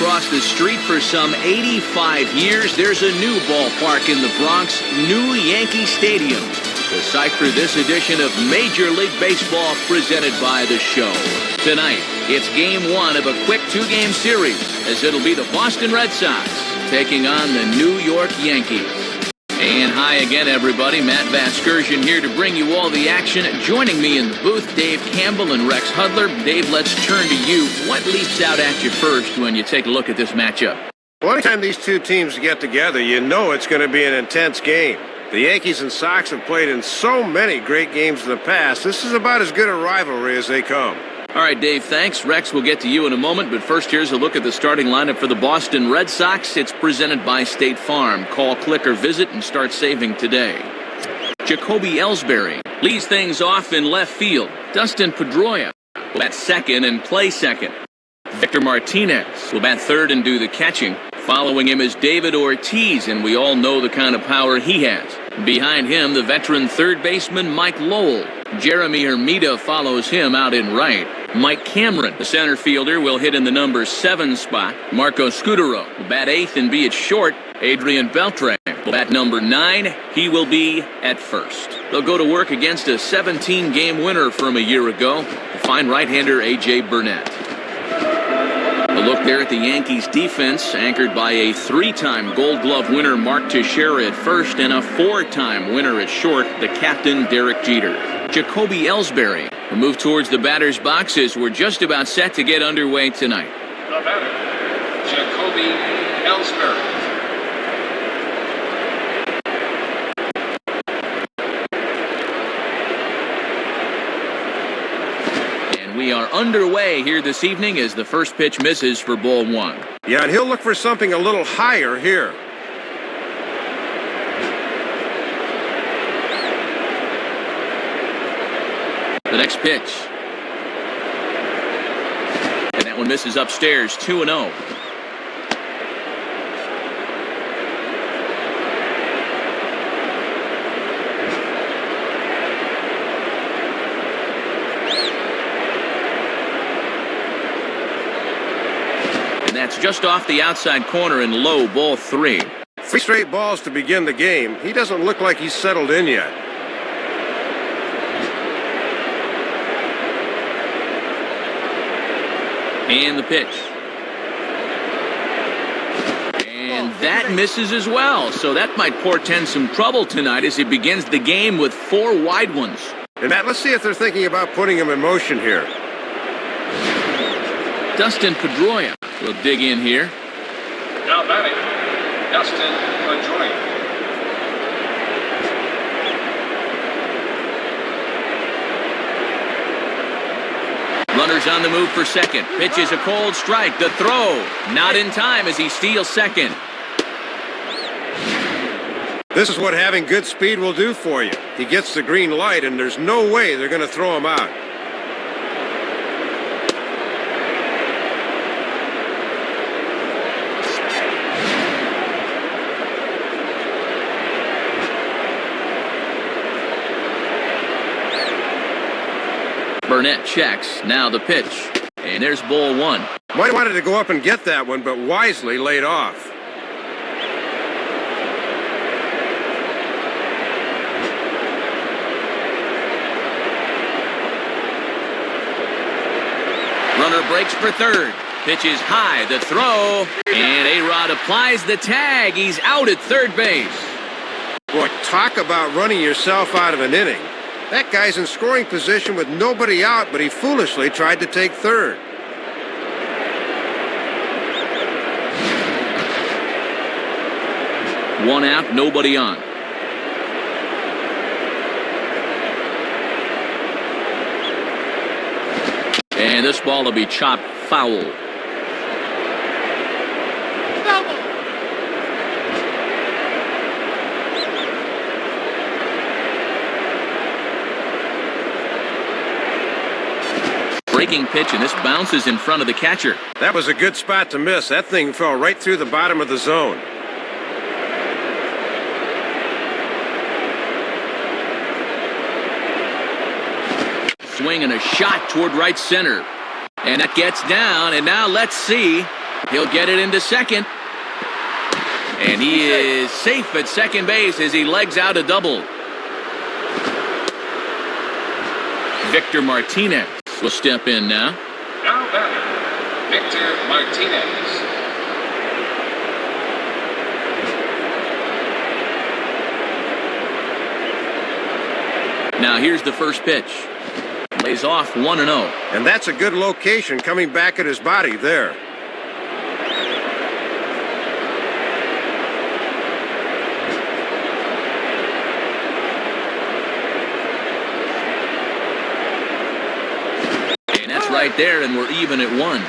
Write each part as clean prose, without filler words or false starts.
across the street for some 85 years, there's a new ballpark in the Bronx, New Yankee Stadium. The site for this edition of Major League Baseball presented by The Show. Tonight, it's Game 1 of a quick two-game series, as it'll be the Boston Red Sox taking on the New York Yankees. And hi again, everybody. Matt Vasgersian here to bring you all the action. Joining me in the booth, Dave Campbell and Rex Hudler. Dave, let's turn to you. What leaps out at you first when you take a look at this matchup? Well, anytime these two teams get together, you know it's going to be an intense game. The Yankees and Sox have played in so many great games in the past. This is about as good a rivalry as they come. All right, Dave, thanks. Rex, we'll get to you in a moment, but first here's a look at the starting lineup for the Boston Red Sox. It's presented by State Farm. Call, click, or visit and start saving today. Jacoby Ellsbury leads things off in left field. Dustin Pedroia will bat second and play second. Victor Martinez will bat third and do the catching. Following him is David Ortiz, and we all know the kind of power he has. Behind him, the veteran third baseman Mike Lowell. Jeremy Hermida follows him out in right. Mike Cameron, the center fielder, will hit in the number 7 spot. Marco Scudero will bat 8th and be at short. Adrian Beltre will bat number 9. He will be at first. They'll go to work against a 17-game winner from a year ago, the fine right-hander A.J. Burnett. A look there at the Yankees defense, anchored by a 3-time Gold Glove winner Mark Teixeira at first and a 4-time winner at short, the captain Derek Jeter. Jacoby Ellsbury will move towards the batter's boxes. We're just about set to get underway tonight. The batter, Jacoby Ellsbury. We are underway here this evening as the first pitch misses for ball 1. Yeah, and he'll look for something a little higher here. The next pitch. And that one misses upstairs, 2-0. That's just off the outside corner and low, ball 3. 3 straight balls to begin the game. He doesn't look like he's settled in yet. And the pitch. And that misses as well. So that might portend some trouble tonight as he begins the game with 4 wide ones. And Matt, let's see if they're thinking about putting him in motion here. Dustin Pedroia will dig in here. Now batting, Dustin Pedroia. Runners on the move for second. Pitch is a cold strike. The throw not in time as he steals second. This is what having good speed will do for you. He gets the green light, and there's no way they're going to throw him out. Burnett checks. Now the pitch. And there's ball 1. Might have wanted to go up and get that one, but wisely laid off. Runner breaks for third. Pitch is high. The throw. And A-Rod applies the tag. He's out at third base. Boy, talk about running yourself out of an inning. That guy's in scoring position with nobody out, but he foolishly tried to take third. One out, nobody on. And this ball will be chopped foul. Breaking pitch, and this bounces in front of the catcher. That was a good spot to miss. That thing fell right through the bottom of the zone. Swing and a shot toward right center. And that gets down, and now let's see. He'll get it into second. And he is safe at second base as he legs out a double. Victor Martinez will step in now. Now batting, Victor Martinez. Now here's the first pitch. Lays off 1-0. And that's a good location coming back at his body there. And that's right there, and we're even at 1.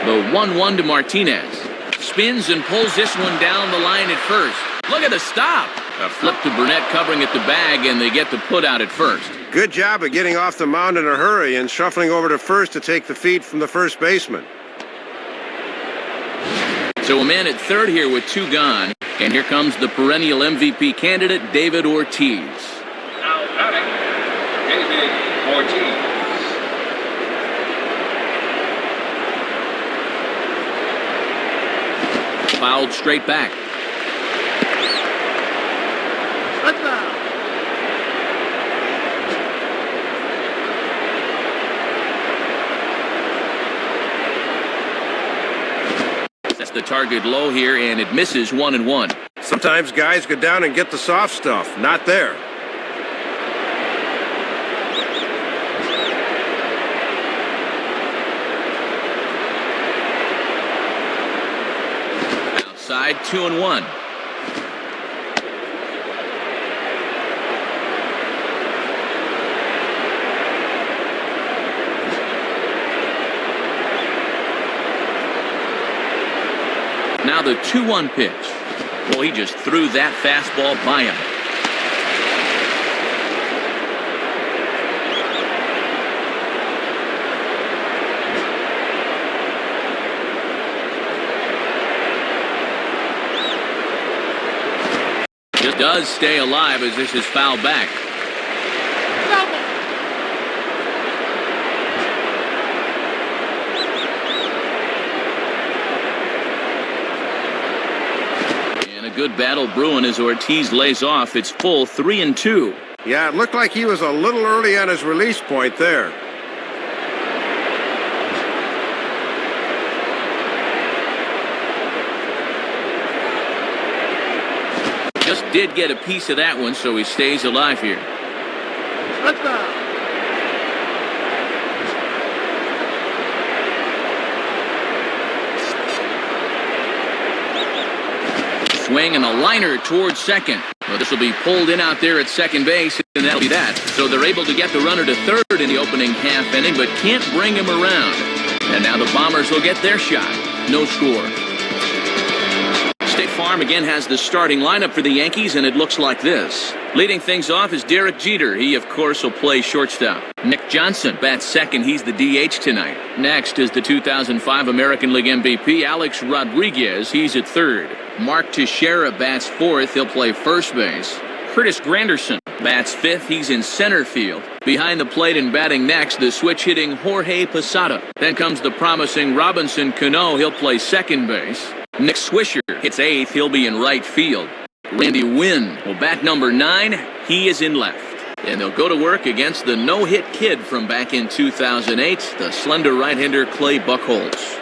The 1-1 to Martinez. Spins and pulls this one down the line at first. Look at the stop. A flip to Burnett covering at the bag, and they get the put out at first. Good job of getting off the mound in a hurry and shuffling over to first to take the feed from the first baseman. So a man at third here with 2 gone. And here comes the perennial MVP candidate, David Ortiz. Now batting, David Ortiz. Fouled straight back. That's the target low here, and it misses 1-1. Sometimes guys go down and get the soft stuff. Not there. Outside, 2-1. Now the 2-1 pitch. Well, he just threw that fastball by him. Just does stay alive as this is fouled back. Good battle brewing as Ortiz lays off. It's full 3-2. Yeah, it looked like he was a little early on his release point there. Just did get a piece of that one, so he stays alive here. Let's go. Swing and a liner towards second. Well, this will be pulled in out there at second base, and that'll be that. So they're able to get the runner to third in the opening half inning, but can't bring him around. And now the Bombers will get their shot. No score. State Farm again has the starting lineup for the Yankees, and it looks like this. Leading things off is Derek Jeter. He, of course, will play shortstop. Nick Johnson bats second. He's the DH tonight. Next is the 2005 American League MVP, Alex Rodriguez. He's at third. Mark Teixeira bats fourth. He'll play first base. Curtis Granderson bats fifth. He's in center field. Behind the plate and batting next, the switch-hitting Jorge Posada. Then comes the promising Robinson Cano. He'll play second base. Nick Swisher hits eighth. He'll be in right field. Randy Wynn will bat number 9. He is in left. And they'll go to work against the no-hit kid from back in 2008, the slender right-hander Clay Buchholz.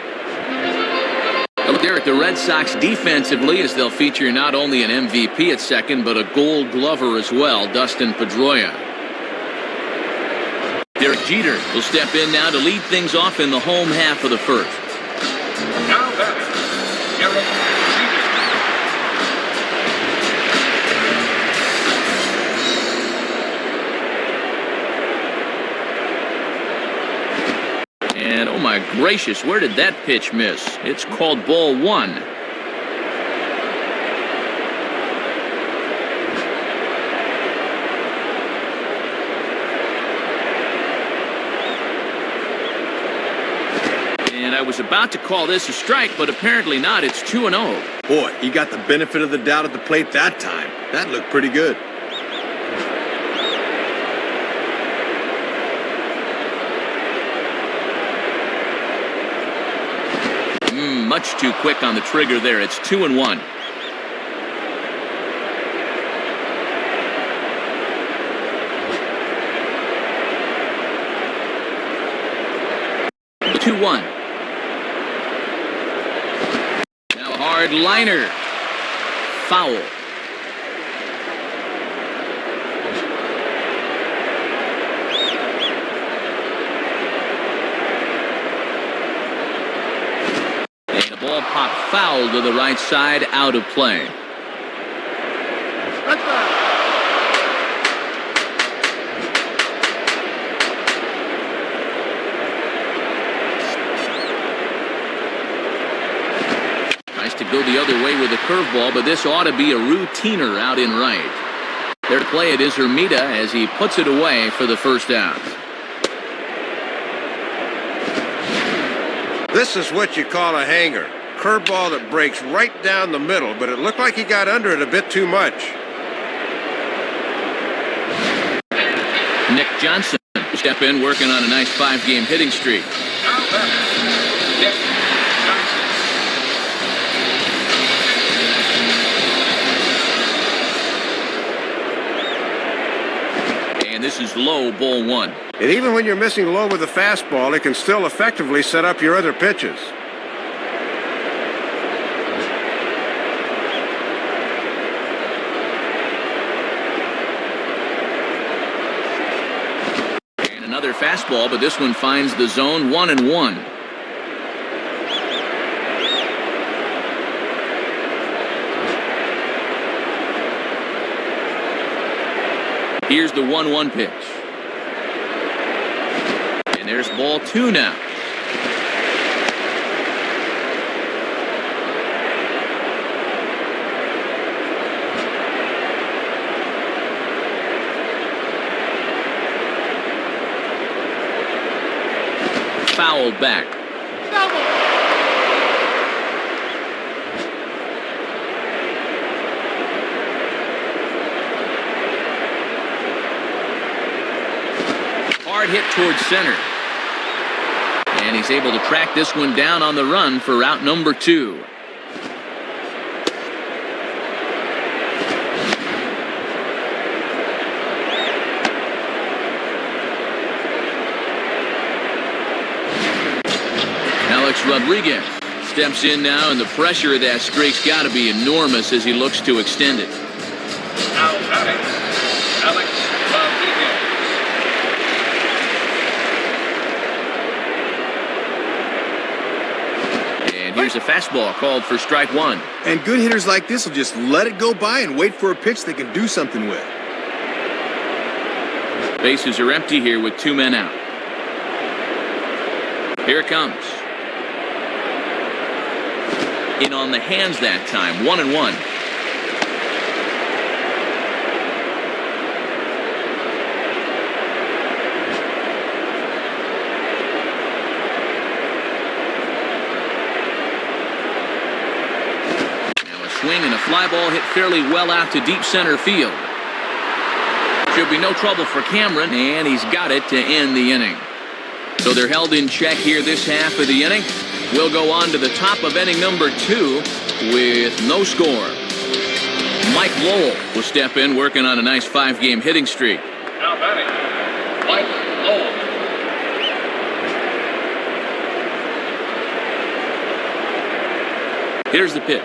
Look there at the Red Sox defensively as they'll feature not only an MVP at second, but a Gold Glover as well, Dustin Pedroia. Derek Jeter will step in now to lead things off in the home half of the first. Now batting, Derek Jeter. And oh my gracious, where did that pitch miss? It's called ball 1. And I was about to call this a strike, but apparently not. It's 2-0. Boy, he got the benefit of the doubt at the plate that time. That looked pretty good. Much too quick on the trigger there. It's 2-1. The 2-1. Now a hard liner. Foul. Ball popped foul to the right side, out of play. Tries to go the other way with a curveball, but this ought to be a routiner out in right. There to play it is Hermida as he puts it away for the first out. This is what you call a hanger. Curveball that breaks right down the middle, but it looked like he got under it a bit too much. Nick Johnson step in, working on a nice 5-game hitting streak. Now batting, Nick Johnson. And this is low, ball 1. And even when you're missing low with a fastball, it can still effectively set up your other pitches. And another fastball, but this one finds the zone. 1-1. Here's the 1-1 pitch. There's ball 2 now. Fouled back. Hard hit towards center. And he's able to track this one down on the run for out number 2. Alex Rodriguez steps in now, and the pressure of that streak's got to be enormous as he looks to extend it. Now batting, Alex Rodriguez. Here's a fastball called for strike 1. And good hitters like this will just let it go by and wait for a pitch they can do something with. Bases are empty here with 2 men out. Here it comes. In on the hands that time. 1-1. Swing and a fly ball hit fairly well out to deep center field. Should be no trouble for Cameron, and he's got it to end the inning. So they're held in check here this half of the inning. We'll go on to the top of inning number 2 with no score. Mike Lowell will step in, working on a nice 5-game hitting streak. Now batting, Mike Lowell. Here's the pitch.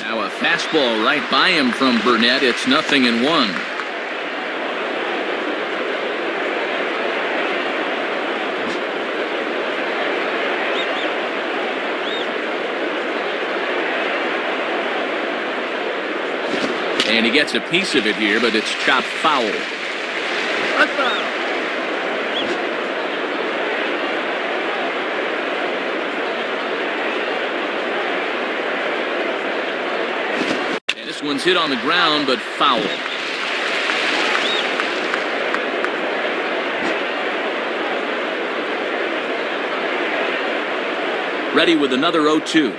Now a fastball right by him from Burnett. It's 0-1. And he gets a piece of it here, but it's chopped foul. And this one's hit on the ground, but foul. Ready with another 0-2.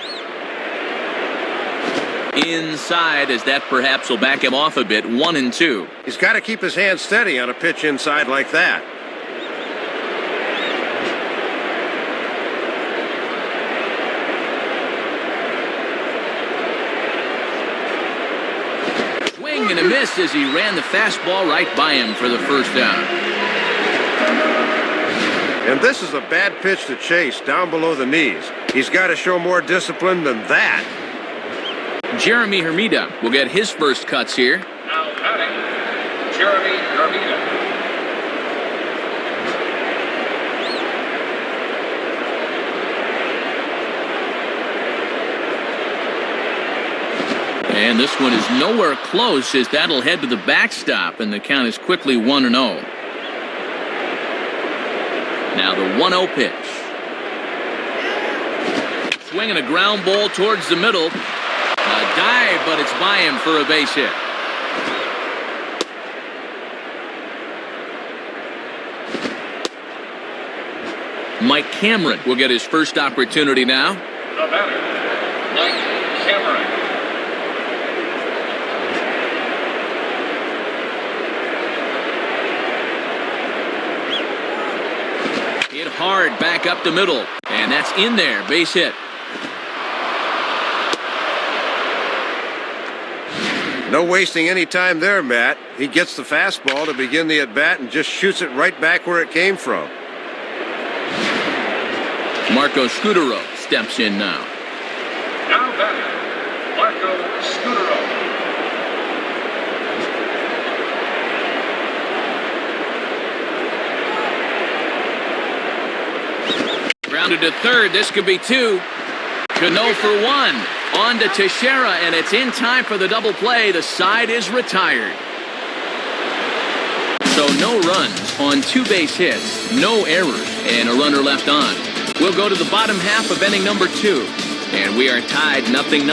Inside, as that perhaps will back him off a bit. 1-2. He's got to keep his hand steady on a pitch inside like that. Swing and a miss as he ran the fastball right by him for the first down. And this is a bad pitch to chase down below the knees. He's got to show more discipline than that. Jeremy Hermida will get his first cuts here. Now batting, Jeremy Hermida. And this one is nowhere close as that'll head to the backstop, and the count is quickly 1-0. Now the 1-0 pitch. Swinging a ground ball towards the middle. A dive, but it's by him for a base hit. Mike Cameron will get his first opportunity now. The batter, Mike Cameron. Hit hard back up the middle, and that's in there, base hit. No wasting any time there, Matt. He gets the fastball to begin the at-bat and just shoots it right back where it came from. Marco Scudero steps in now. Now batting, Marco Scudero. Grounded to third. This could be two. Cano for one. On to Teixeira, and it's in time for the double play. The side is retired. So no runs on 2 base hits, no errors, and a runner left on. We'll go to the bottom half of inning number 2, and we are tied 0-0.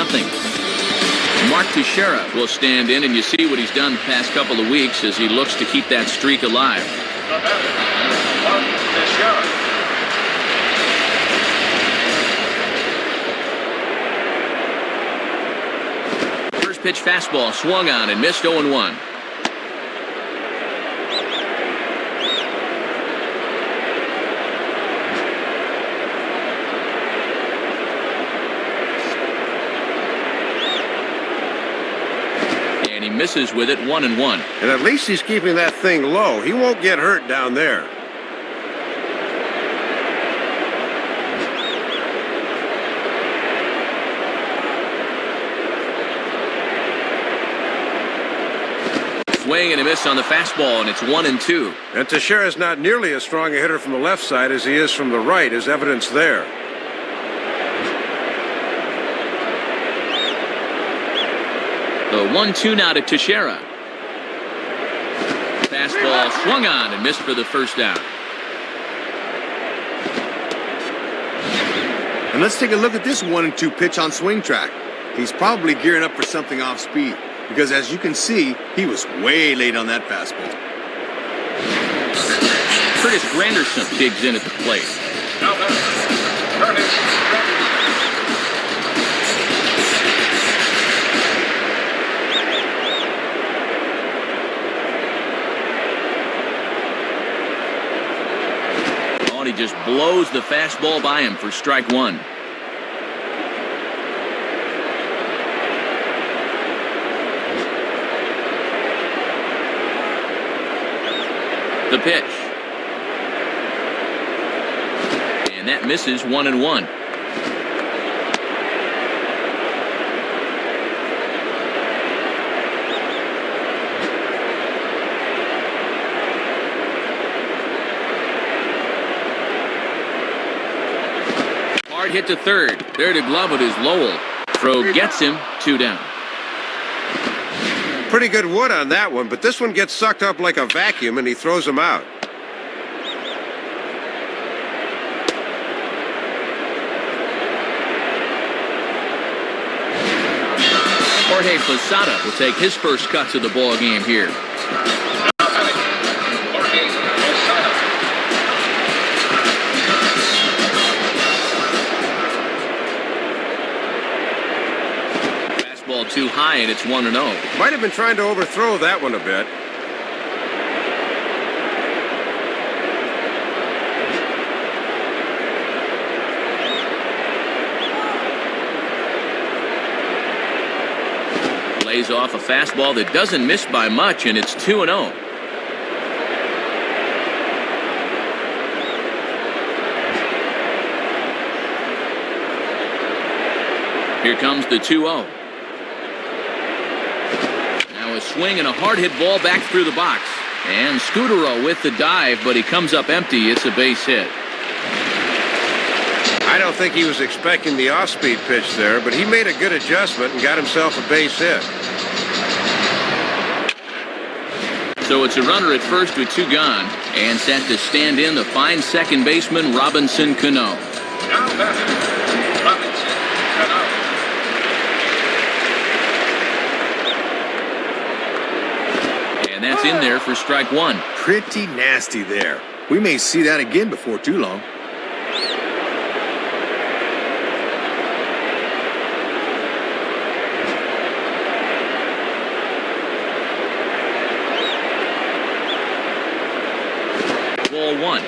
Mark Teixeira will stand in, and you see what he's done the past couple of weeks as he looks to keep that streak alive. The batter, Mark Teixeira. Pitch fastball swung on and missed 0-1. And he misses with it 1-1. And at least he's keeping that thing low. He won't get hurt down there. Swing and a miss on the fastball, and it's 1-2. And Teixeira's not nearly as strong a hitter from the left side as he is from the right, as evidence there. The 1-2 now to Teixeira. Fastball swung on and missed for the first down. And let's take a look at this 1-2 pitch on swing track. He's probably gearing up for something off speed, because as you can see, he was way late on that fastball. Curtis Granderson digs in at the plate. Now batting, Curtis Granderson. Oh, and he just blows the fastball by him for strike 1. The pitch. And that misses 1-1. Hard hit to third. There to glove it is Lowell. Throw gets him, 2 down. Pretty good wood on that one, but this one gets sucked up like a vacuum and he throws him out. Jorge Posada will take his first cuts of the ball game here. Now batting, Jorge Posada. too high, and it's 1-0. Might have been trying to overthrow that one a bit. Lays off a fastball that doesn't miss by much, and it's 2-0. Here comes the 2-0. Now a swing and a hard hit ball back through the box. And Scudero with the dive, but he comes up empty. It's a base hit. I don't think he was expecting the off-speed pitch there, but he made a good adjustment and got himself a base hit. So it's a runner at first with 2 gone, and set to stand in the fine second baseman Robinson Cano. Now batting, Robinson Cano. And that's in there for strike 1. Pretty nasty there. We may see that again before too long. Ball 1.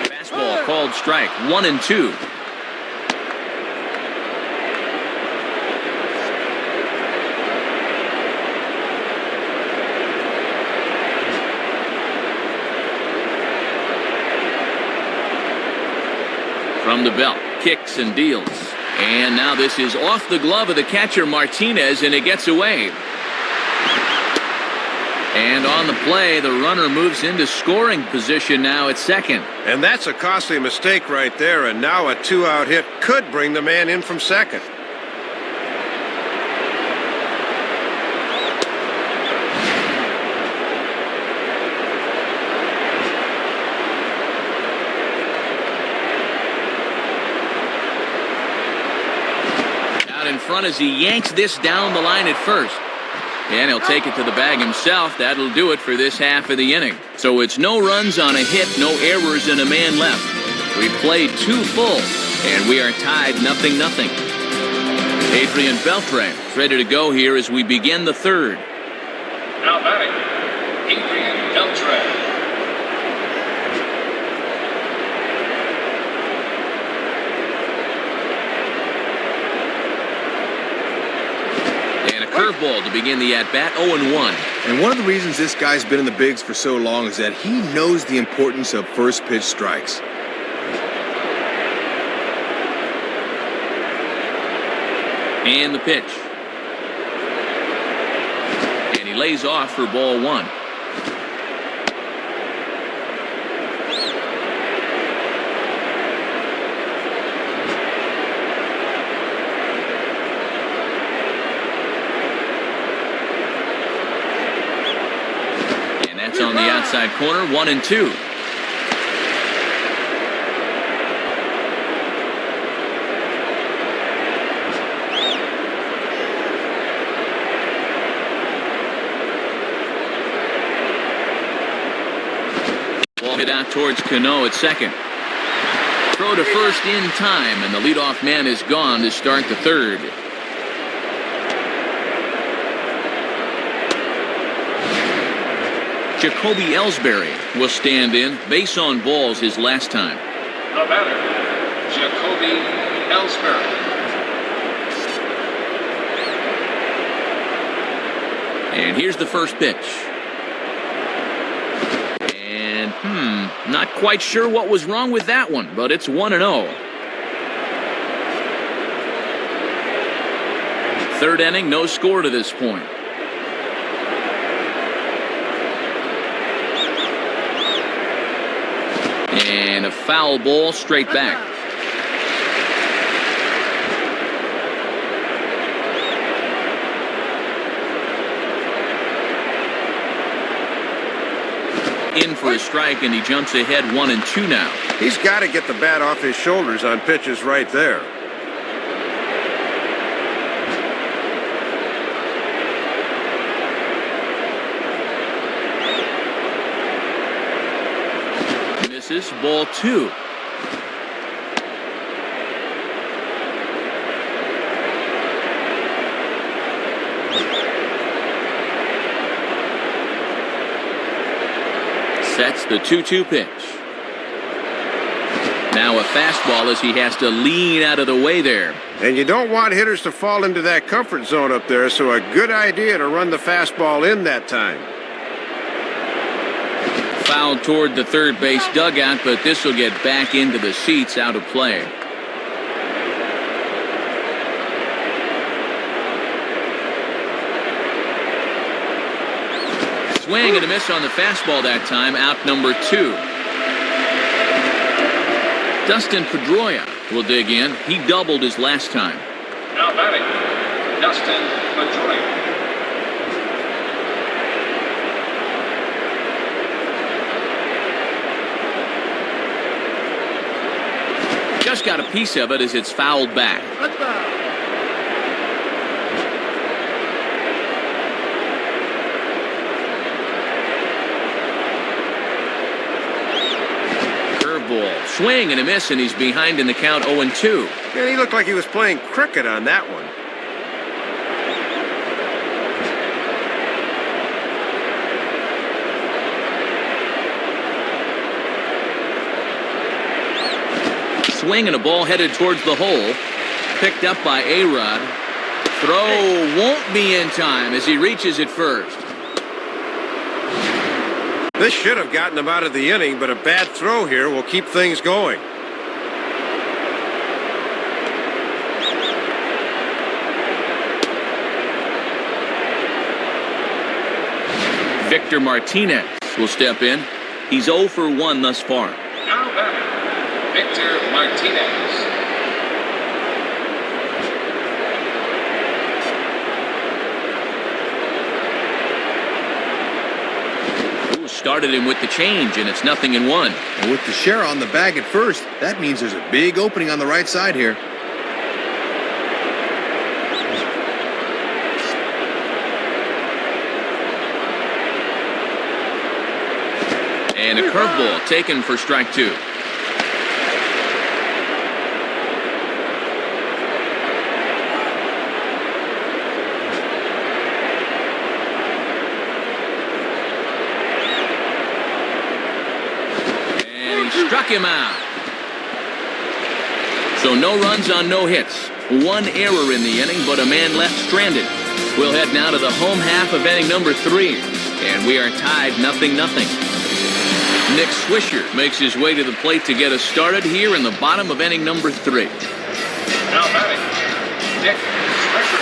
Fastball called strike. 1-2. From the belt, kicks and deals. And now this is off the glove of the catcher Martinez, and it gets away. And on the play, the runner moves into scoring position now at second. And that's a costly mistake right there, and now a 2-out hit could bring the man in from second. In front as he yanks this down the line at first. And he'll take it to the bag himself. That'll do it for this half of the inning. So it's no runs on a hit, no errors, and a man left. We've played 2 full, and we are tied 0-0. Adrian Beltre is ready to go here as we begin the third. Now batting, Adrian Beltre. Curveball to begin the at-bat, 0-1. And one of the reasons this guy's been in the bigs for so long is that he knows the importance of first pitch strikes. And the pitch. And he lays off for ball 1. On the outside corner, 1-2. Ball hit out towards Cano at second. Throw to first in time, and the leadoff man is gone to start the third. Jacoby Ellsbury will stand in. Base on balls his last time. The batter, Jacoby Ellsbury. And here's the first pitch. And, not quite sure what was wrong with that one, but it's 1-0. Third inning, no score to this point. And a foul ball straight back. In for a strike, and he jumps ahead 1-2 now. He's got to get the bat off his shoulders on pitches right there. Misses, ball 2. Sets the 2-2 pitch. Now a fastball as he has to lean out of the way there. And you don't want hitters to fall into that comfort zone up there, so a good idea to run the fastball in that time. Foul toward the third base dugout, but this will get back into the seats, out of play. Swing and a miss on the fastball that time, out number 2. Dustin Pedroia will dig in. He doubled his last time. Now batting, Dustin Pedroia. Just got a piece of it as it's fouled back. Curveball, swing and a miss, and he's behind in the count 0-2. And he looked like he was playing cricket on that one. Swing and a ball headed towards the hole. Picked up by A-Rod. Throw won't be in time as he reaches it first. This should have gotten him out of the inning, but a bad throw here will keep things going. Victor Martinez will step in. He's 0 for 1 thus far. Now batting, Victor Martinez. Started him with the change, and it's 0-1. And with Teixeira on the bag at first, that means there's a big opening on the right side here. And a curveball taken for strike 2. Struck him out. So no runs on no hits. 1 error in the inning, but a man left stranded. We'll head now to the home half of inning number 3. And we are tied 0-0. Nick Swisher makes his way to the plate to get us started here in the bottom of inning number 3. Now batting, Nick Swisher.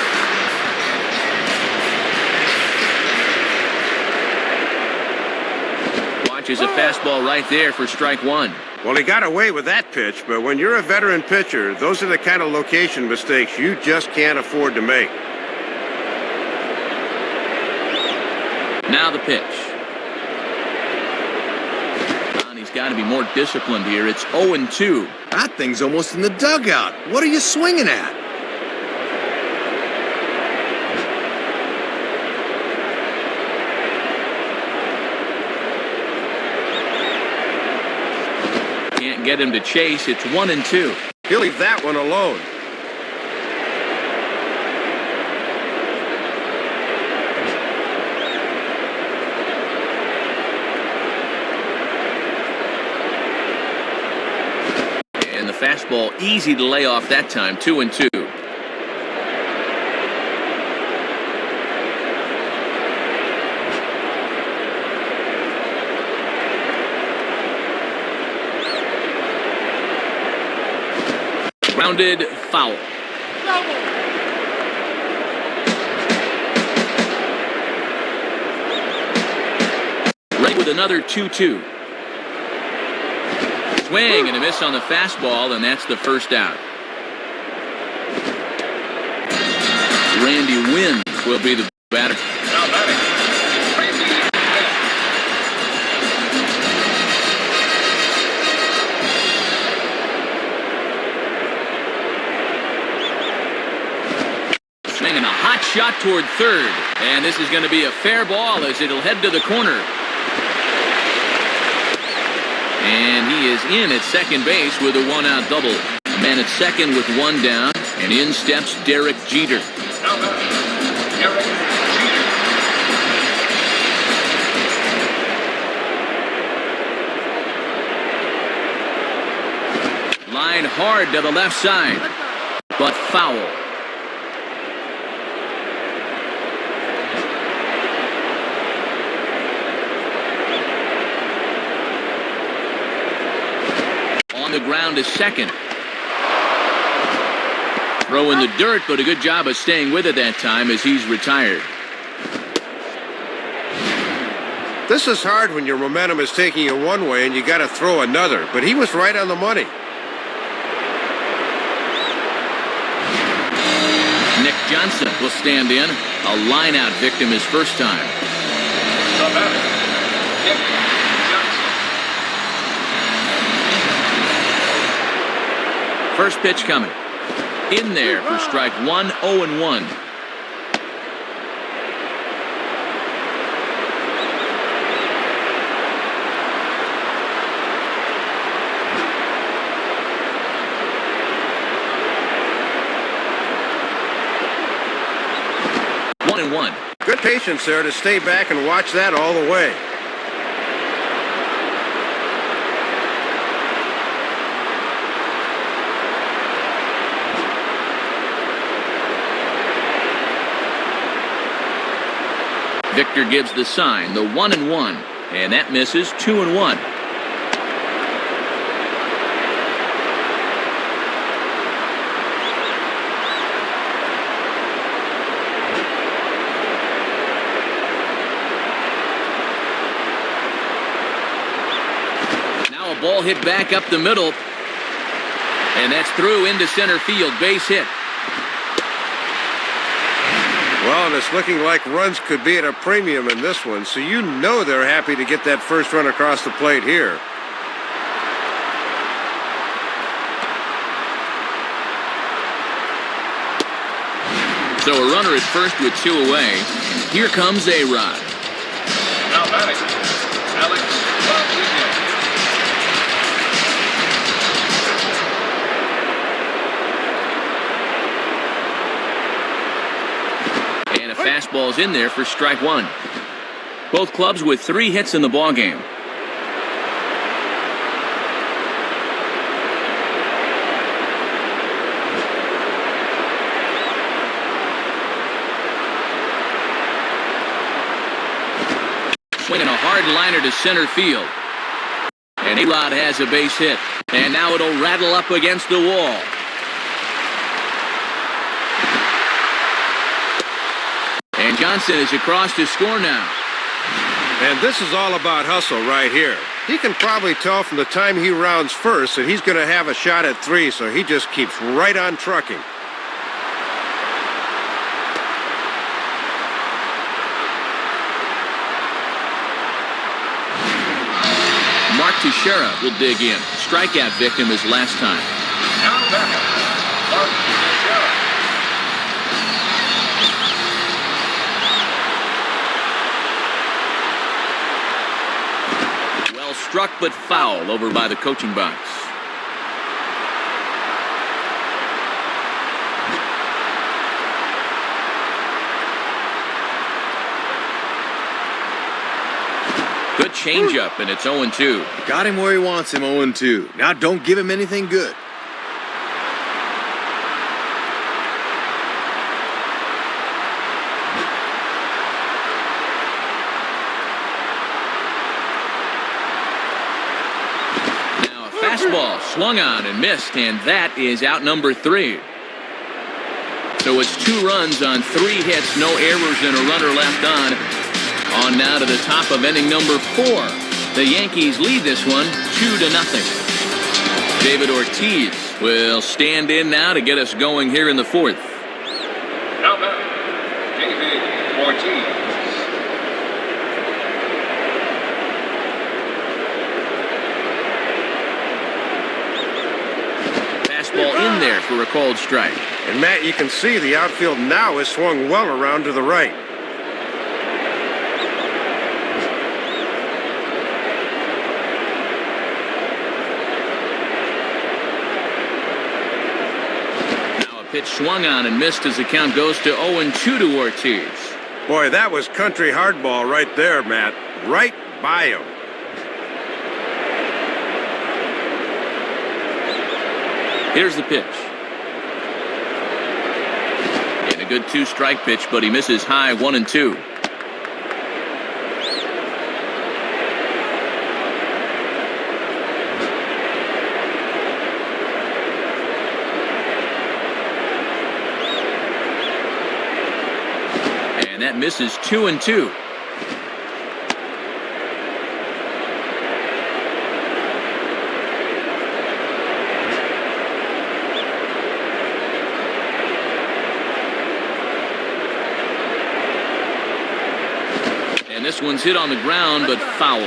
Is a fastball right there for strike 1. Well, he got away with that pitch, but when you're a veteran pitcher, those are the kind of location mistakes you just can't afford to make. Now the pitch. And he's got to be more disciplined here. It's 0-2. That thing's almost in the dugout. What are you swinging at? Get him to chase. It's 1-2. He'll leave that one alone. And the fastball easy to lay off that time. 2-2. Grounded foul. Right with another 2-2. Swing and a miss on the fastball, and that's the first out. Randy Wynn will be the batter. Now batting, Randy Wynn. Swinging a hot shot toward third. And this is going to be a fair ball as it'll head to the corner. And he is in at second base with a one-out double. Man at second with one down, and in steps Derek Jeter. Now batting, Derek Jeter. Line hard to the left side, but foul. On the ground is second. Throw in the dirt, but a good job of staying with it that time as he's retired. This is hard when your momentum is taking you one way and you got to throw another, but he was right on the money. Nick Johnson will stand in. A line-out victim his first time. The batter, Nick Johnson. First pitch coming. In there for strike one, 0-1. One. Good patience there to stay back and watch that all the way. Victor gives the sign, the 1-1, and that misses. 2-1. Now a ball hit back up the middle, and that's through into center field. Base hit. Well, and it's looking like runs could be at a premium in this one, so you know they're happy to get that first run across the plate here. So a runner at first with two away. Here comes A-Rod. Now batting, Alex Rodriguez. And a fastball's in there for strike one. Both clubs with 3 hits in the ballgame. Swinging a hard liner to center field. And A-Rod has a base hit. And now it'll rattle up against the wall. And Johnson is across to score now. And this is all about hustle right here. He can probably tell from the time he rounds first that he's going to have a shot at 3, so he just keeps right on trucking. Mark Teixeira will dig in. Strikeout victim his last time. Now batting, Mark Teixeira. Well struck but foul over by the coaching box. Good changeup, and it's 0-2. Got him where he wants him, 0-2. Now don't give him anything good. Now a fastball swung on and missed, and that is out number 3. So it's 2 runs on 3 hits, no errors, and a runner left on. On now to the top of inning number 4. The Yankees lead this one 2-0. David Ortiz will stand in now to get us going here in the 4th. Now batting, David Ortiz. Fastball in there for a called strike. And Matt, you can see the outfield now is swung well around to the right. Pitch swung on and missed as the count goes to 0-2 to Ortiz. Boy, that was country hardball right there, Matt. Right by him. Here's the pitch. And a good 2-strike pitch, but he misses high 1-2. And that misses 2-2. And this one's hit on the ground, but foul.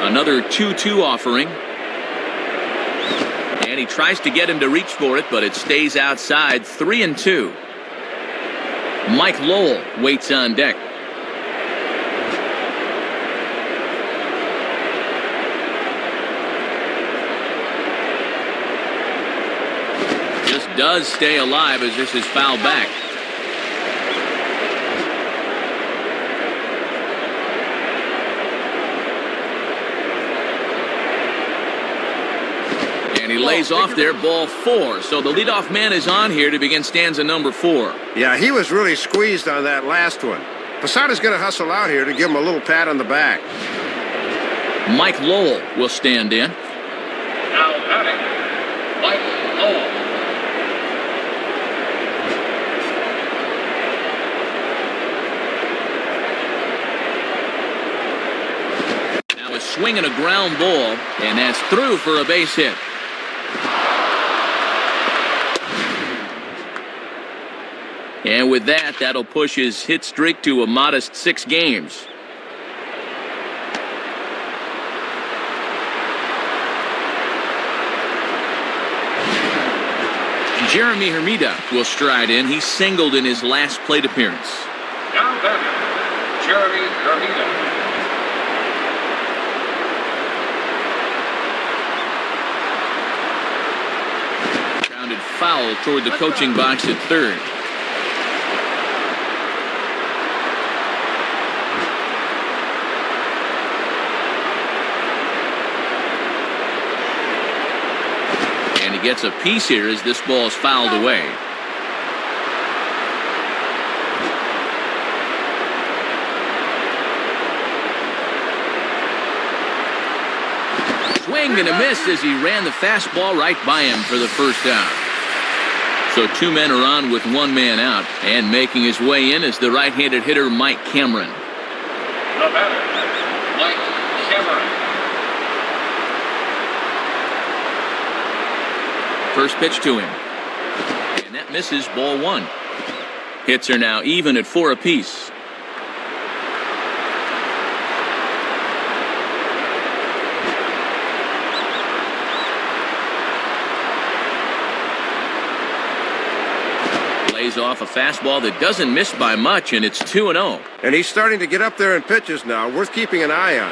Another 2-2 offering. And he tries to get him to reach for it, but it stays outside. 3-2. Mike Lowell waits on deck. Just does stay alive as this is fouled back. And he lays off there, ball 4. So the leadoff man is on here to begin stanza number 4. Yeah, he was really squeezed on that last one. Posada's going to hustle out here to give him a little pat on the back. Mike Lowell will stand in. Now batting, Mike Lowell. Now a swing and a ground ball, and that's through for a base hit. And with that, that'll push his hit streak to a modest 6 games. Jeremy Hermida will stride in. He singled in his last plate appearance. Now batting, Jeremy Hermida. Grounded foul toward the coaching box at third. Gets a piece here as this ball is fouled away. Swing and a miss as he ran the fastball right by him for the first out. So 2 men are on with 1 man out, and making his way in is the right-handed hitter Mike Cameron. The batter, Mike Cameron. First pitch to him. And that misses, ball 1. Hits are now even at 4 apiece. Lays off a fastball that doesn't miss by much, and it's 2-0. And he's starting to get up there in pitches now. Worth keeping an eye on.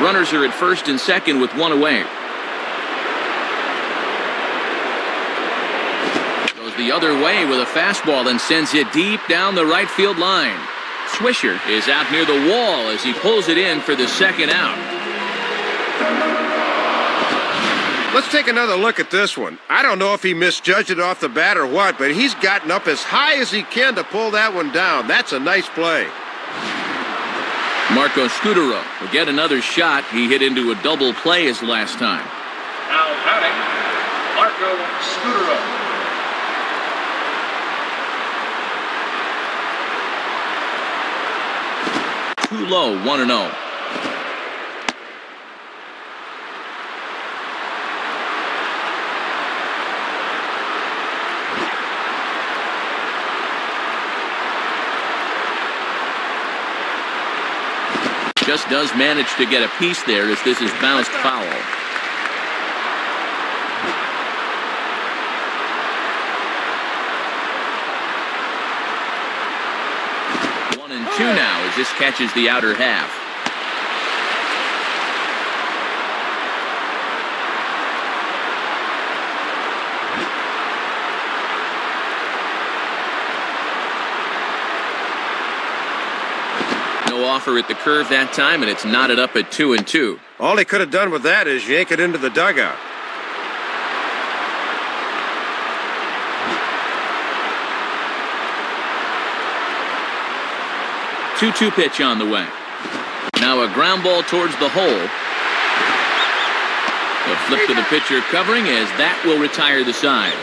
Runners are at first and second with 1 away. Goes the other way with a fastball and sends it deep down the right field line. Swisher is out near the wall as he pulls it in for the second out. Let's take another look at this one. I don't know if he misjudged it off the bat or what, but he's gotten up as high as he can to pull that one down. That's a nice play. Marco Scutaro will get another shot. He hit into a double play his last time. Now batting, Marco Scutaro. Too low, 1-0. Just does manage to get a piece there as this is bounced foul. 1-2 now as just catches the outer half. No offer at the curve that time, and it's knotted up at 2-2. All he could have done with that is yank it into the dugout. 2-2 pitch on the way. Now a ground ball towards the hole. A flip to the pitcher covering as that will retire the side.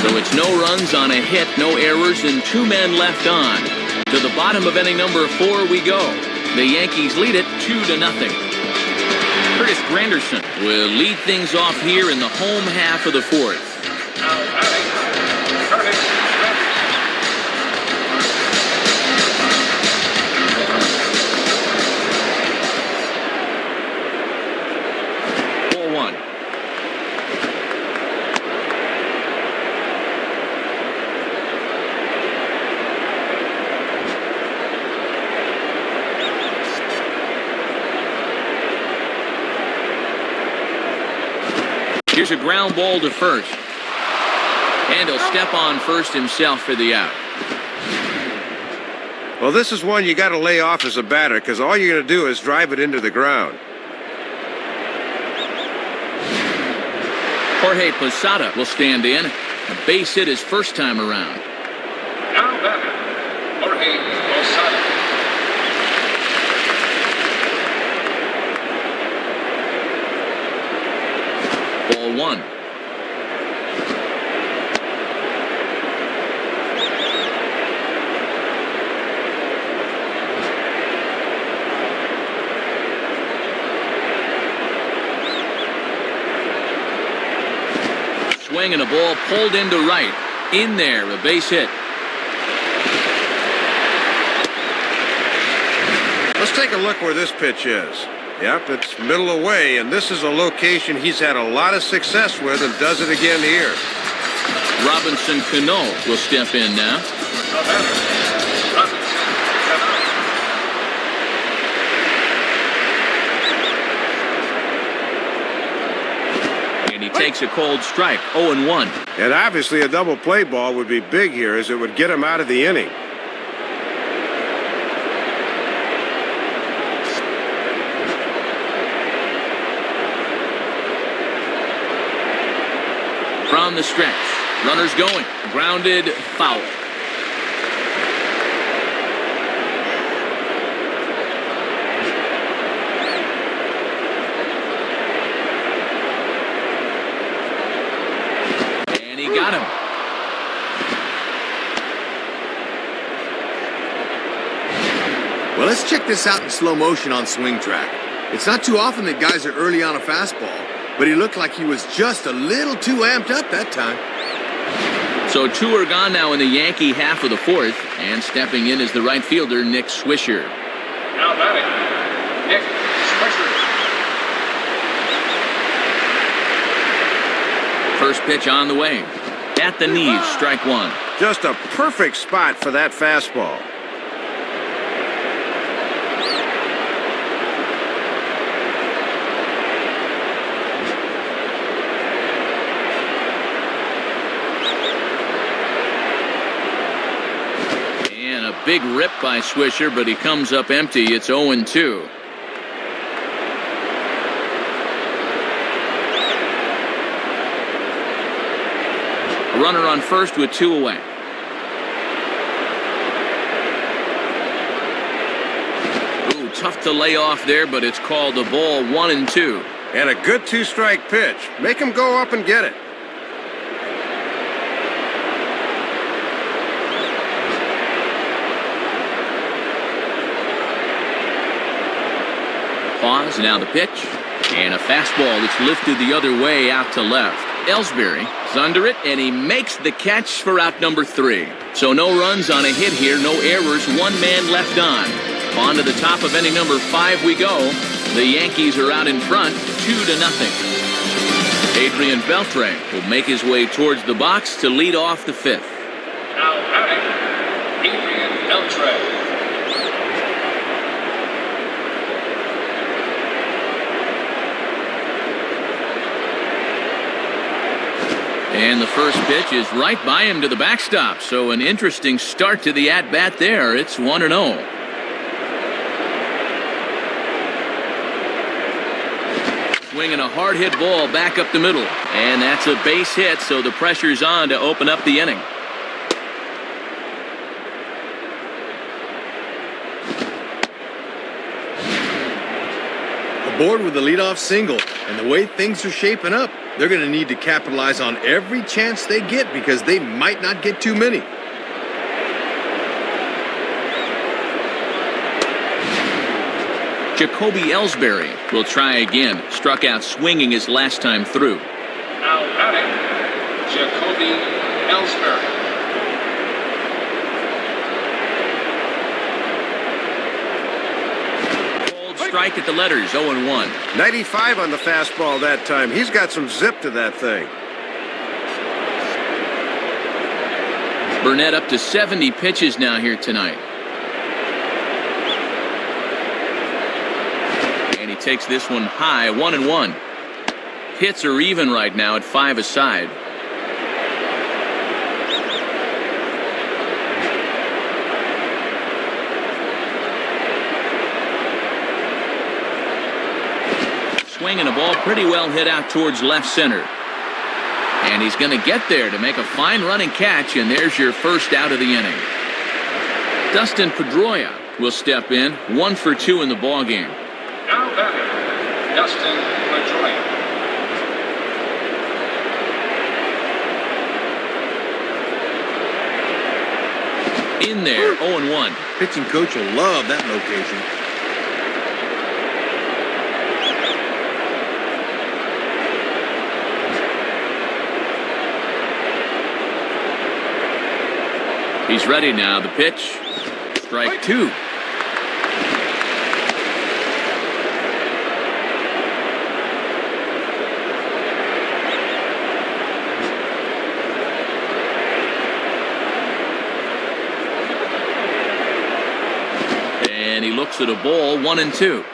So it's no runs on a hit, no errors, and 2 men left on. To the bottom of inning number 4 we go. The Yankees lead it 2-0. Curtis Granderson will lead things off here in the home half of the 4th. Now batting, Curtis Granderson. Here's a ground ball to first. And he'll step on first himself for the out. Well, this is one you got to lay off as a batter because all you're going to do is drive it into the ground. Jorge Posada will stand in. A base hit his first time around. Now batting, Jorge Posada. Ball 1. Swing and a ball pulled into right. In there, a base hit. Let's take a look where this pitch is. Yep, it's middle away, and this is a location he's had a lot of success with and does it again here. Robinson Cano will step in now. The batter, Robinson Cano. And he takes a cold strike, 0-1. And obviously a double play ball would be big here as it would get him out of the inning. From the stretch, runners going, grounded, foul. And he got him. Well, let's check this out in slow motion on Swing Track. It's not too often that guys are early on a fastball, but he looked like he was just a little too amped up that time. So 2 are gone now in the Yankee half of the 4th, and stepping in is the right fielder, Nick Swisher. Now batting, Nick Swisher. First pitch on the way. At the knees, strike 1. Just a perfect spot for that fastball. Big rip by Swisher, but he comes up empty. It's 0-2. A runner on first with 2 away. Ooh, tough to lay off there, but it's called a ball, 1-2. And a good 2-strike pitch. Make him go up and get it. Pause, now the pitch, and a fastball that's lifted the other way out to left. Ellsbury is under it, and he makes the catch for out number 3. So no runs on a hit here, no errors, 1 man left on. On to the top of inning number 5 we go. The Yankees are out in front, 2-0. Adrian Beltre will make his way towards the box to lead off the 5th. Now batting, Adrian Beltre. And the first pitch is right by him to the backstop. So an interesting start to the at-bat there. It's 1-0. Swinging a hard-hit ball back up the middle. And that's a base hit, so the pressure's on to open up the inning. Aboard with the leadoff single, and the way things are shaping up, they're going to need to capitalize on every chance they get because they might not get too many. Jacoby Ellsbury will try again. Struck out swinging his last time through. Now batting, Jacoby Ellsbury. Strike at the letters, 0-1. 95 on the fastball that time. He's got some zip to that thing. Burnett up to 70 pitches now here tonight. And he takes this one high, 1-1. Hits are even right now at 5 aside. Swinging a ball pretty well hit out towards left center. And he's going to get there to make a fine running catch, and there's your first out of the inning. Dustin Pedroia will step in, 1 for 2 in the ballgame. Now batting, Dustin Pedroia. In there, 0-1. Pitching coach will love that location. He's ready now. The pitch. Strike 2. And he looks at a ball, 1-2.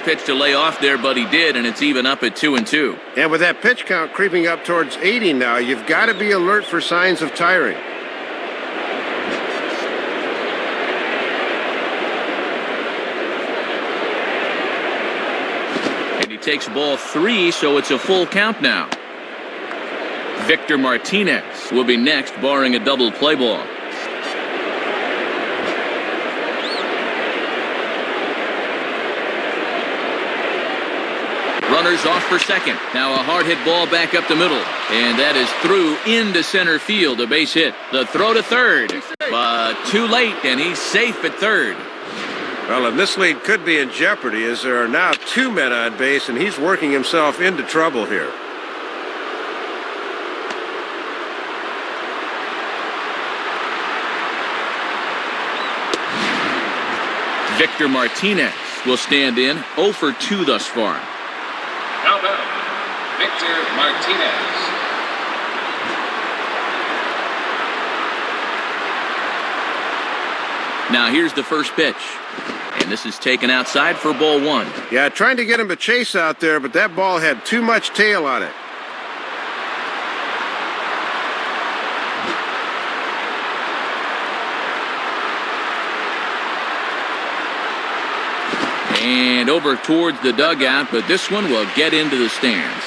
Pitch to lay off there, but he did, and it's even up at 2-2. And with that pitch count creeping up towards 80 now, you've got to be alert for signs of tiring. And he takes ball 3, so it's a full count now. Victor Martinez will be next, barring a double play ball. Runners off for second. Now a hard hit ball back up the middle. And that is through into center field. A base hit. The throw to third. But too late, and he's safe at third. Well, and this lead could be in jeopardy as there are now 2 men on base, and he's working himself into trouble here. Victor Martinez will stand in, 0 for 2 thus far. Now batting, Victor Martinez. Now here's the first pitch. And this is taken outside for ball 1. Yeah, trying to get him to chase out there, but that ball had too much tail on it. And over towards the dugout, but this one will get into the stands.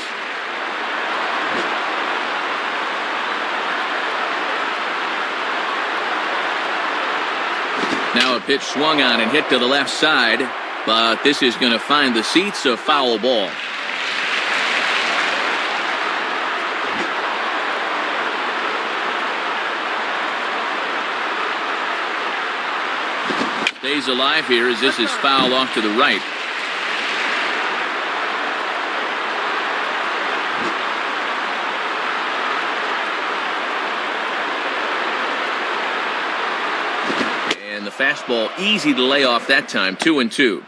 Now a pitch swung on and hit to the left side, but this is going to find the seats, a foul ball. Stays alive here as this is fouled off to the right. fastball easy to lay off that time. 2-2.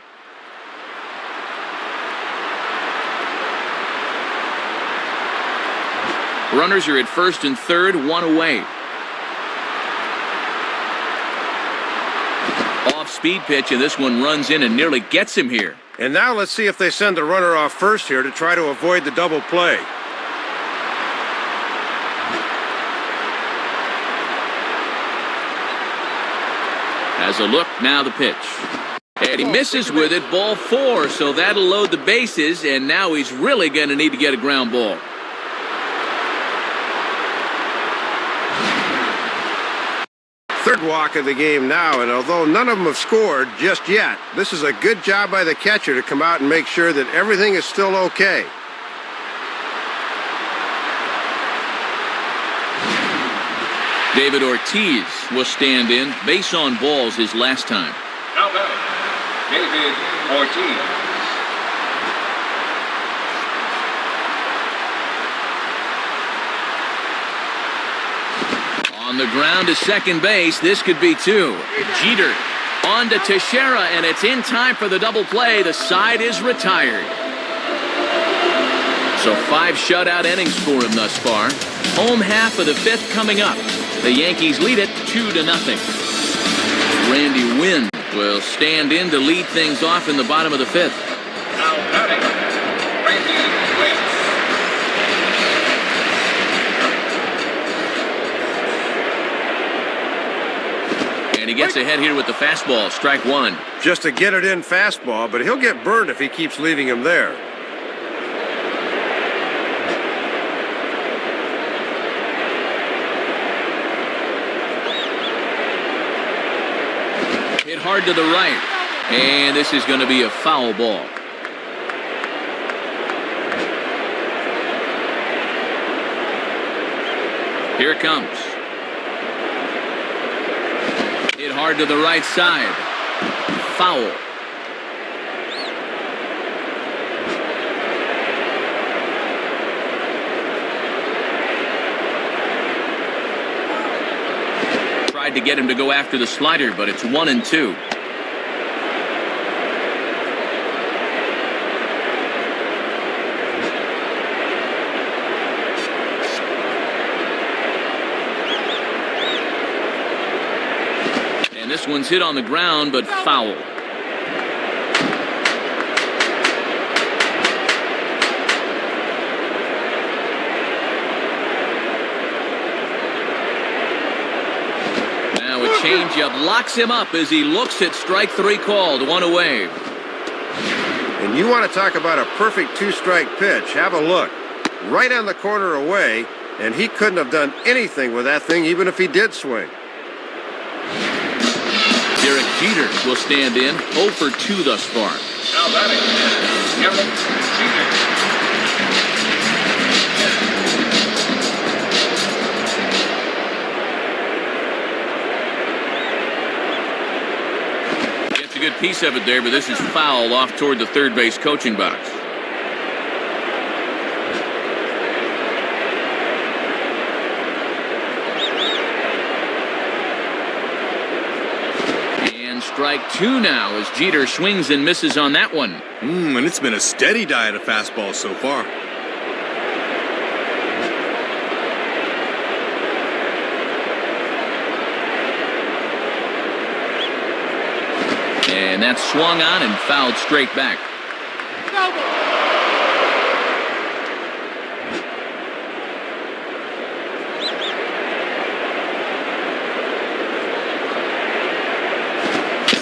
Runners are at first and third, one away. Off-speed pitch, and this one runs in and nearly gets him here. And now let's see if they send the runner off first here to try to avoid the double play. Has a look, now the pitch. And he misses with it, ball 4, so that'll load the bases, and now he's really going to need to get a ground ball. Third walk of the game now, and although none of them have scored just yet, this is a good job by the catcher to come out and make sure that everything is still okay. David Ortiz will stand in. Base on balls his last time. Now batting, David Ortiz. On the ground to second base. This could be 2. Jeter on to Teixeira, and it's in time for the double play. The side is retired. So 5 shutout innings for him thus far. Home half of the 5th coming up. The Yankees lead it 2-0. Randy Wynn will stand in to lead things off in the bottom of the 5th. Now batting, Randy And he gets ahead here with the fastball. Strike 1. Just a get-it-in fastball, but he'll get burned if he keeps leaving him there. Hit hard to the right. And this is going to be a foul ball. Here it comes. Hit hard to the right side. Foul. Tried to get him to go after the slider, but it's 1-2. And this one's hit on the ground, but foul. Changeup locks him up as he looks at strike 3 called. 1 away. And you want to talk about a perfect 2-strike pitch. Have a look. Right on the corner away, and he couldn't have done anything with that thing even if he did swing. Derek Jeter will stand in. 0 for 2 thus far. Now batting, Derek Jeter. Good piece of it there, but this is foul off toward the third base coaching box. And strike 2 now as Jeter swings and misses on that one. And it's been a steady diet of fastballs so far. And that's swung on and fouled straight back.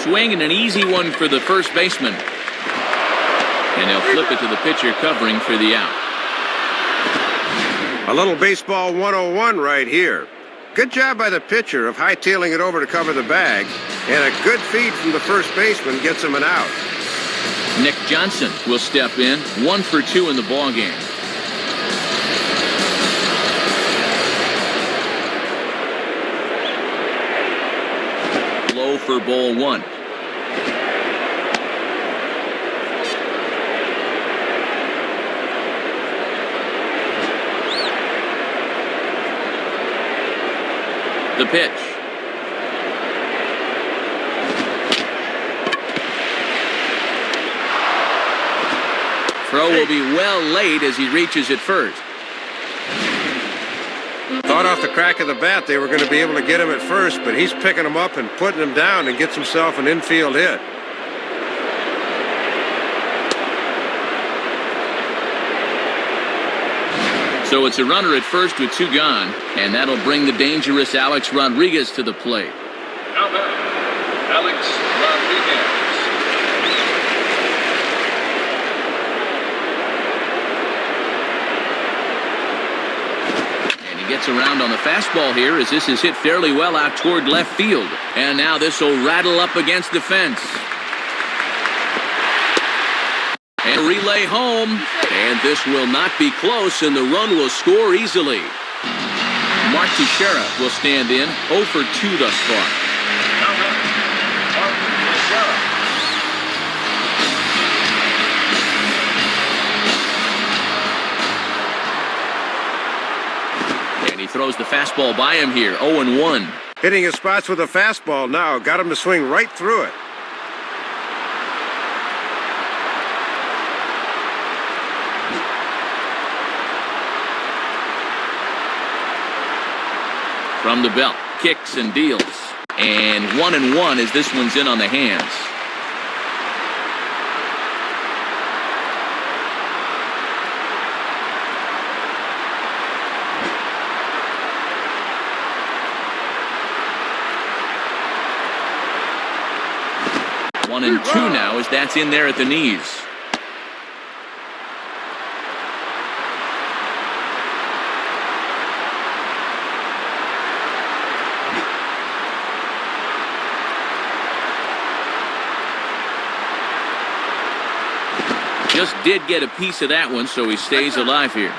Swing and an easy one for the first baseman. And he'll flip it to the pitcher covering for the out. A little baseball 101 right here. Good job by the pitcher of hightailing it over to cover the bag, and a good feed from the first baseman gets him an out. Nick Johnson will step in. 1 for 2 in the ballgame. Low for ball 1. The pitch. throw will be well late as he reaches it first. Thought off the crack of the bat they were going to be able to get him at first, but he's picking him up and putting him down and gets himself an infield hit. So it's a runner at first with 2 gone, and that'll bring the dangerous Alex Rodriguez to the plate. Now batting, Alex Rodriguez. Gets around on the fastball here as this is hit fairly well out toward left field. And now this will rattle up against the fence. And relay home. And this will not be close, and the run will score easily. Mark Teixeira will stand in, 0 for 2 thus far. Now batting, Mark Teixeira. He throws the fastball by him here, 0-1. Hitting his spots with a fastball now. Got him to swing right through it. From the belt, kicks and deals. And 1-1 as this one's in on the hands. One and 2 now as that's in there at the knees. Just did get a piece of that one, so he stays alive here.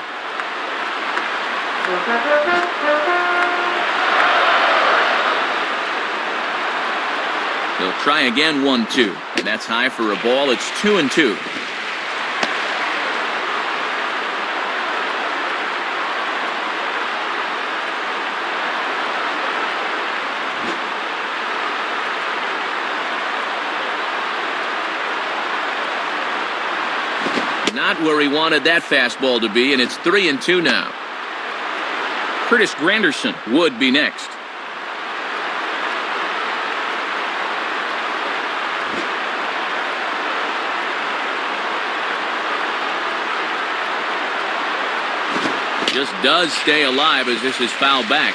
He'll try again, 1-2. And that's high for a ball. It's 2-2. Not where he wanted that fastball to be, and it's 3-2 now. Curtis Granderson would be next. Just does stay alive as this is fouled back.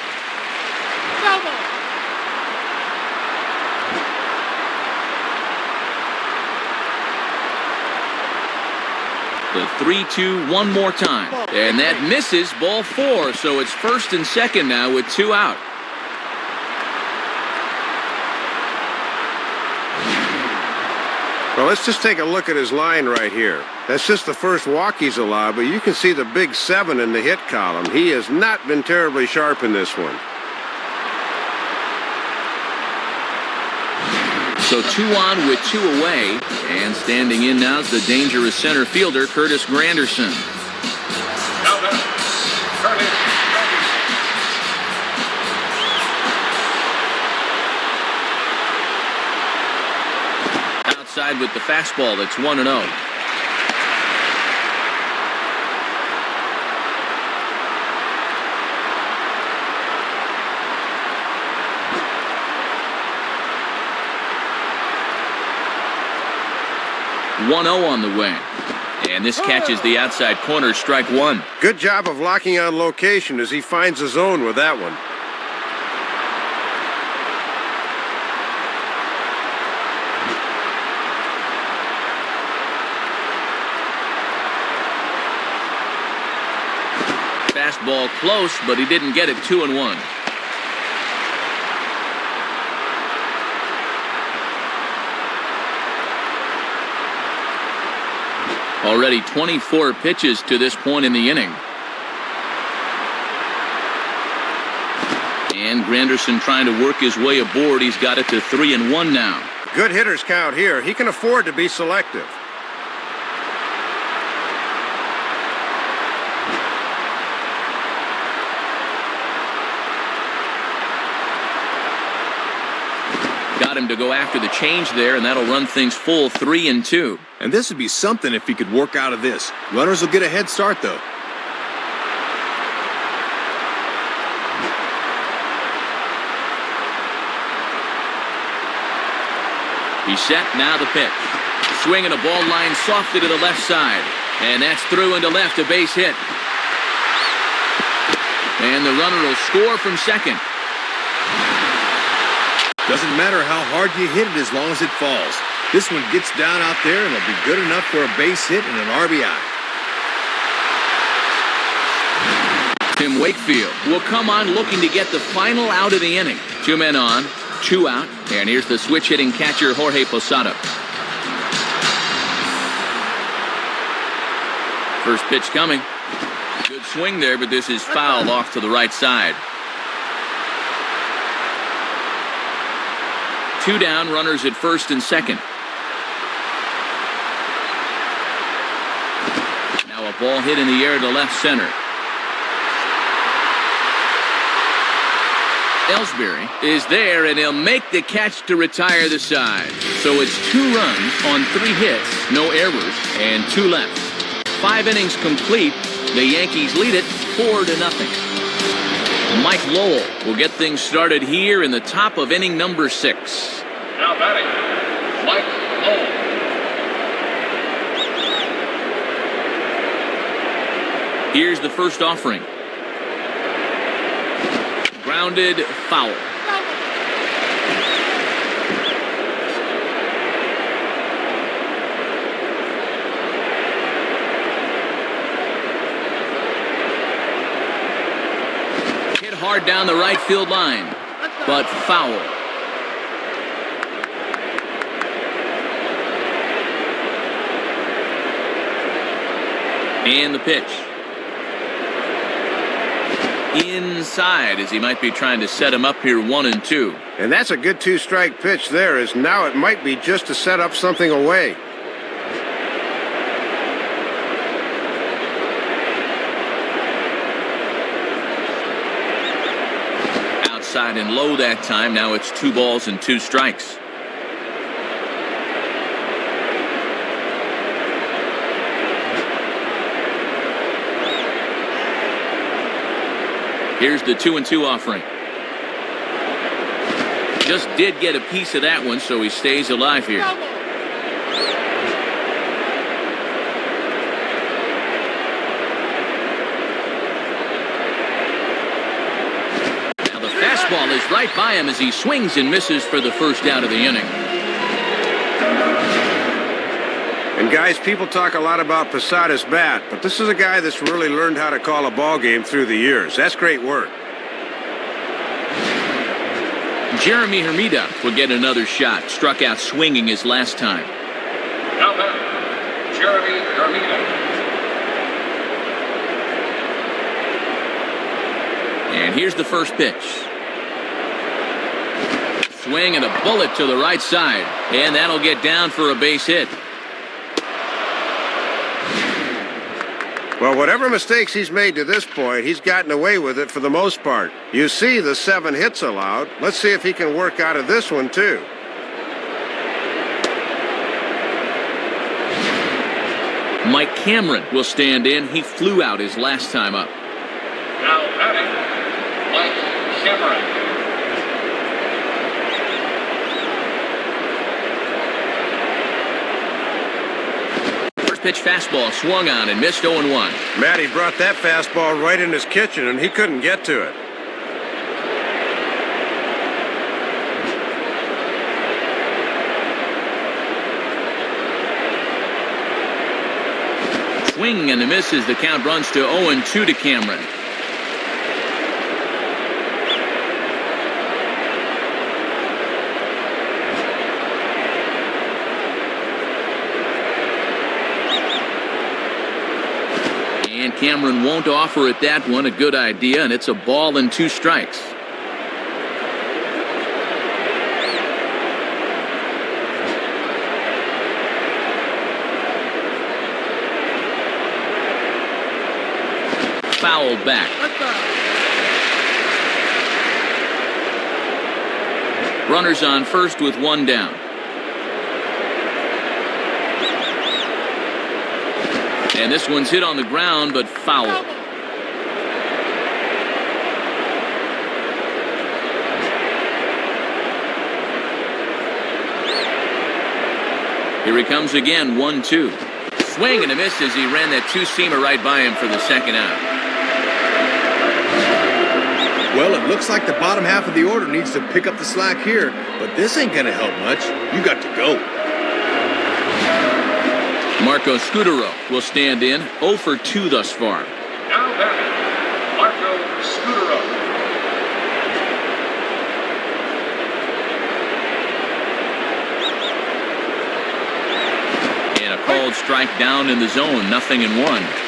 The 3-2 one more time. And that misses, ball 4. So it's first and second now with 2 out. Well, let's just take a look at his line right here. That's just the first walk he's allowed, but you can see the big 7 in the hit column. He has not been terribly sharp in this one. So 2 on with 2 away. And standing in now is the dangerous center fielder, Curtis Granderson. Now batting, Curtis Granderson. Outside with the fastball, that's 1-0. On the way. And this catches the outside corner, strike 1. Good job of locking on location as he finds the zone with that one. Fastball close, but he didn't get it. 2-1. Already 24 pitches to this point in the inning. And Granderson trying to work his way aboard. He's got it to 3-1 now. Good hitters count here. He can afford to be selective. Got him to go after the change there, and that'll run things full 3-2. And this would be something if he could work out of this. Runners will get a head start, though. He's set, now the pitch. Swinging a ball line softly to the left side. And that's through into left, a base hit. And the runner will score from second. Doesn't matter how hard you hit it as long as it falls. This one gets down out there and it'll be good enough for a base hit and an RBI. Tim Wakefield will come on looking to get the final out of the inning. 2 men on, 2 out, and here's the switch-hitting catcher Jorge Posada. First pitch coming. Good swing there, but this is foul off to the right side. 2 down, runners at first and second. Now a ball hit in the air to left center. Ellsbury is there, and he'll make the catch to retire the side. So it's 2 runs on 3 hits, no errors, and 2 left. 5 innings complete. The Yankees lead it 4-0. Mike Lowell will get things started here in the top of inning number 6. Now batting, Mike Lowell. Here's the first offering. Grounded, foul. Hit hard down the right field line, but foul. And the pitch. Inside, as he might be trying to set him up here 1-2. And that's a good 2-strike pitch there, as now it might be just to set up something away. Outside and low that time. Now it's 2 balls and 2 strikes. Here's the 2-2 offering. Just did get a piece of that one, so he stays alive here. Now the fastball is right by him as he swings and misses for the first out of the inning. And guys, people talk a lot about Posada's bat, but this is a guy that's really learned how to call a ball game through the years. That's great work. Jeremy Hermida will get another shot. Struck out swinging his last time. Now batting, Jeremy Hermida. And here's the first pitch. Swing and a bullet to the right side. And that'll get down for a base hit. Well, whatever mistakes he's made to this point, he's gotten away with it for the most part. You see the 7 hits allowed. Let's see if he can work out of this one, too. Mike Cameron will stand in. He flew out his last time up. Now batting, Mike Cameron. Pitch fastball swung on and missed 0-1. Matty brought that fastball right in his kitchen, and he couldn't get to it. Swing and a miss as the count runs to 0-2 to Cameron. And Cameron won't offer it that one. A good idea, and it's a ball and 2 strikes. Fouled back. Runners on first with 1 down. And this one's hit on the ground, but foul. Here he comes again, 1-2. Swing and a miss as he ran that two-seamer right by him for the second out. Well, it looks like the bottom half of the order needs to pick up the slack here, but this ain't going to help much. You got to go. Marco Scutaro will stand in, 0 for 2 thus far. Now batting, Marco Scutaro. And a called strike down in the zone, 0-1.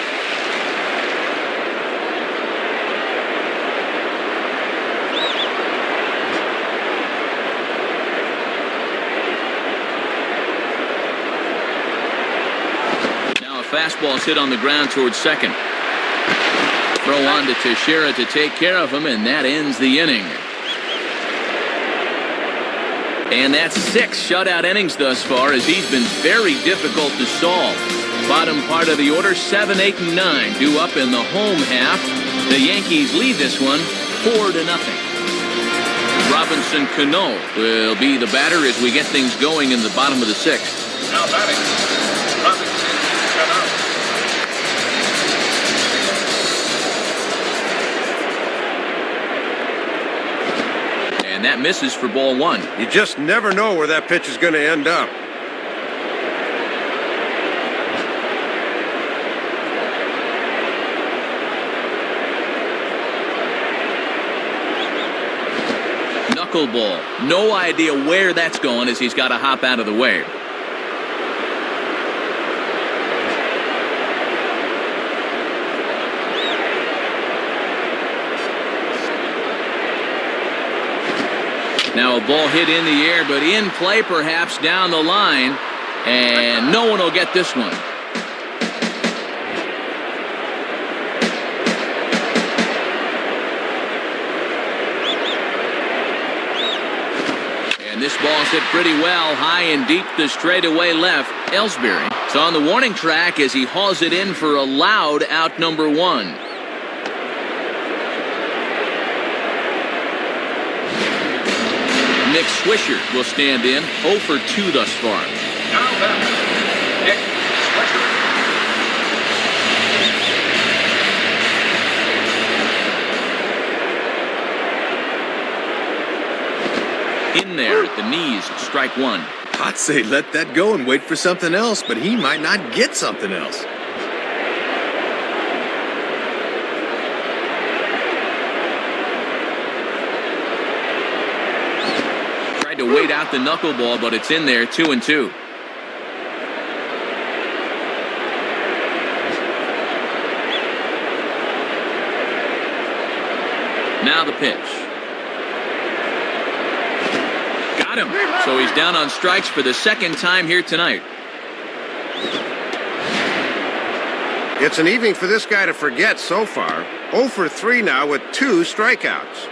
Fastball's hit on the ground towards second. Throw on to Teixeira to take care of him, and that ends the inning. And that's 6 shutout innings thus far, as he's been very difficult to solve. Bottom part of the order, 7, 8, and 9 due up in the home half. The Yankees lead this one 4-0. Robinson Cano will be the batter as we get things going in the bottom of the 6th. Now batting, Robinson Cano. And that misses for ball 1. You just never know where that pitch is going to end up. Knuckleball. No idea where that's going as he's got to hop out of the way. Now a ball hit in the air, but in play perhaps down the line, and no one will get this one. And this ball's hit pretty well, high and deep to straightaway left. Ellsbury is on the warning track as he hauls it in for a loud out number 1. Nick Swisher will stand in, 0 for 2 thus far. Now batting, Nick Swisher. In there at the knees, strike 1. I'd say let that go and wait for something else, but he might not get something else. To wait out the knuckleball, but it's in there, 2-2. Now the pitch. Got him. So he's down on strikes for the second time here tonight. It's an evening for this guy to forget so far. 0 for 3 now with 2 strikeouts.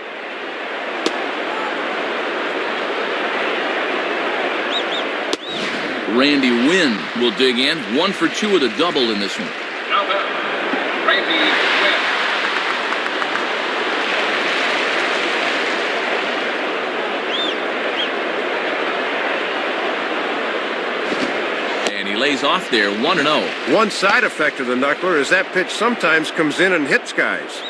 Randy Wynn will dig in, 1 for 2 with a double in this one. Now batting, Randy Wynn. And he lays off there, 1-0. One side effect of the knuckler is that pitch sometimes comes in and hits guys.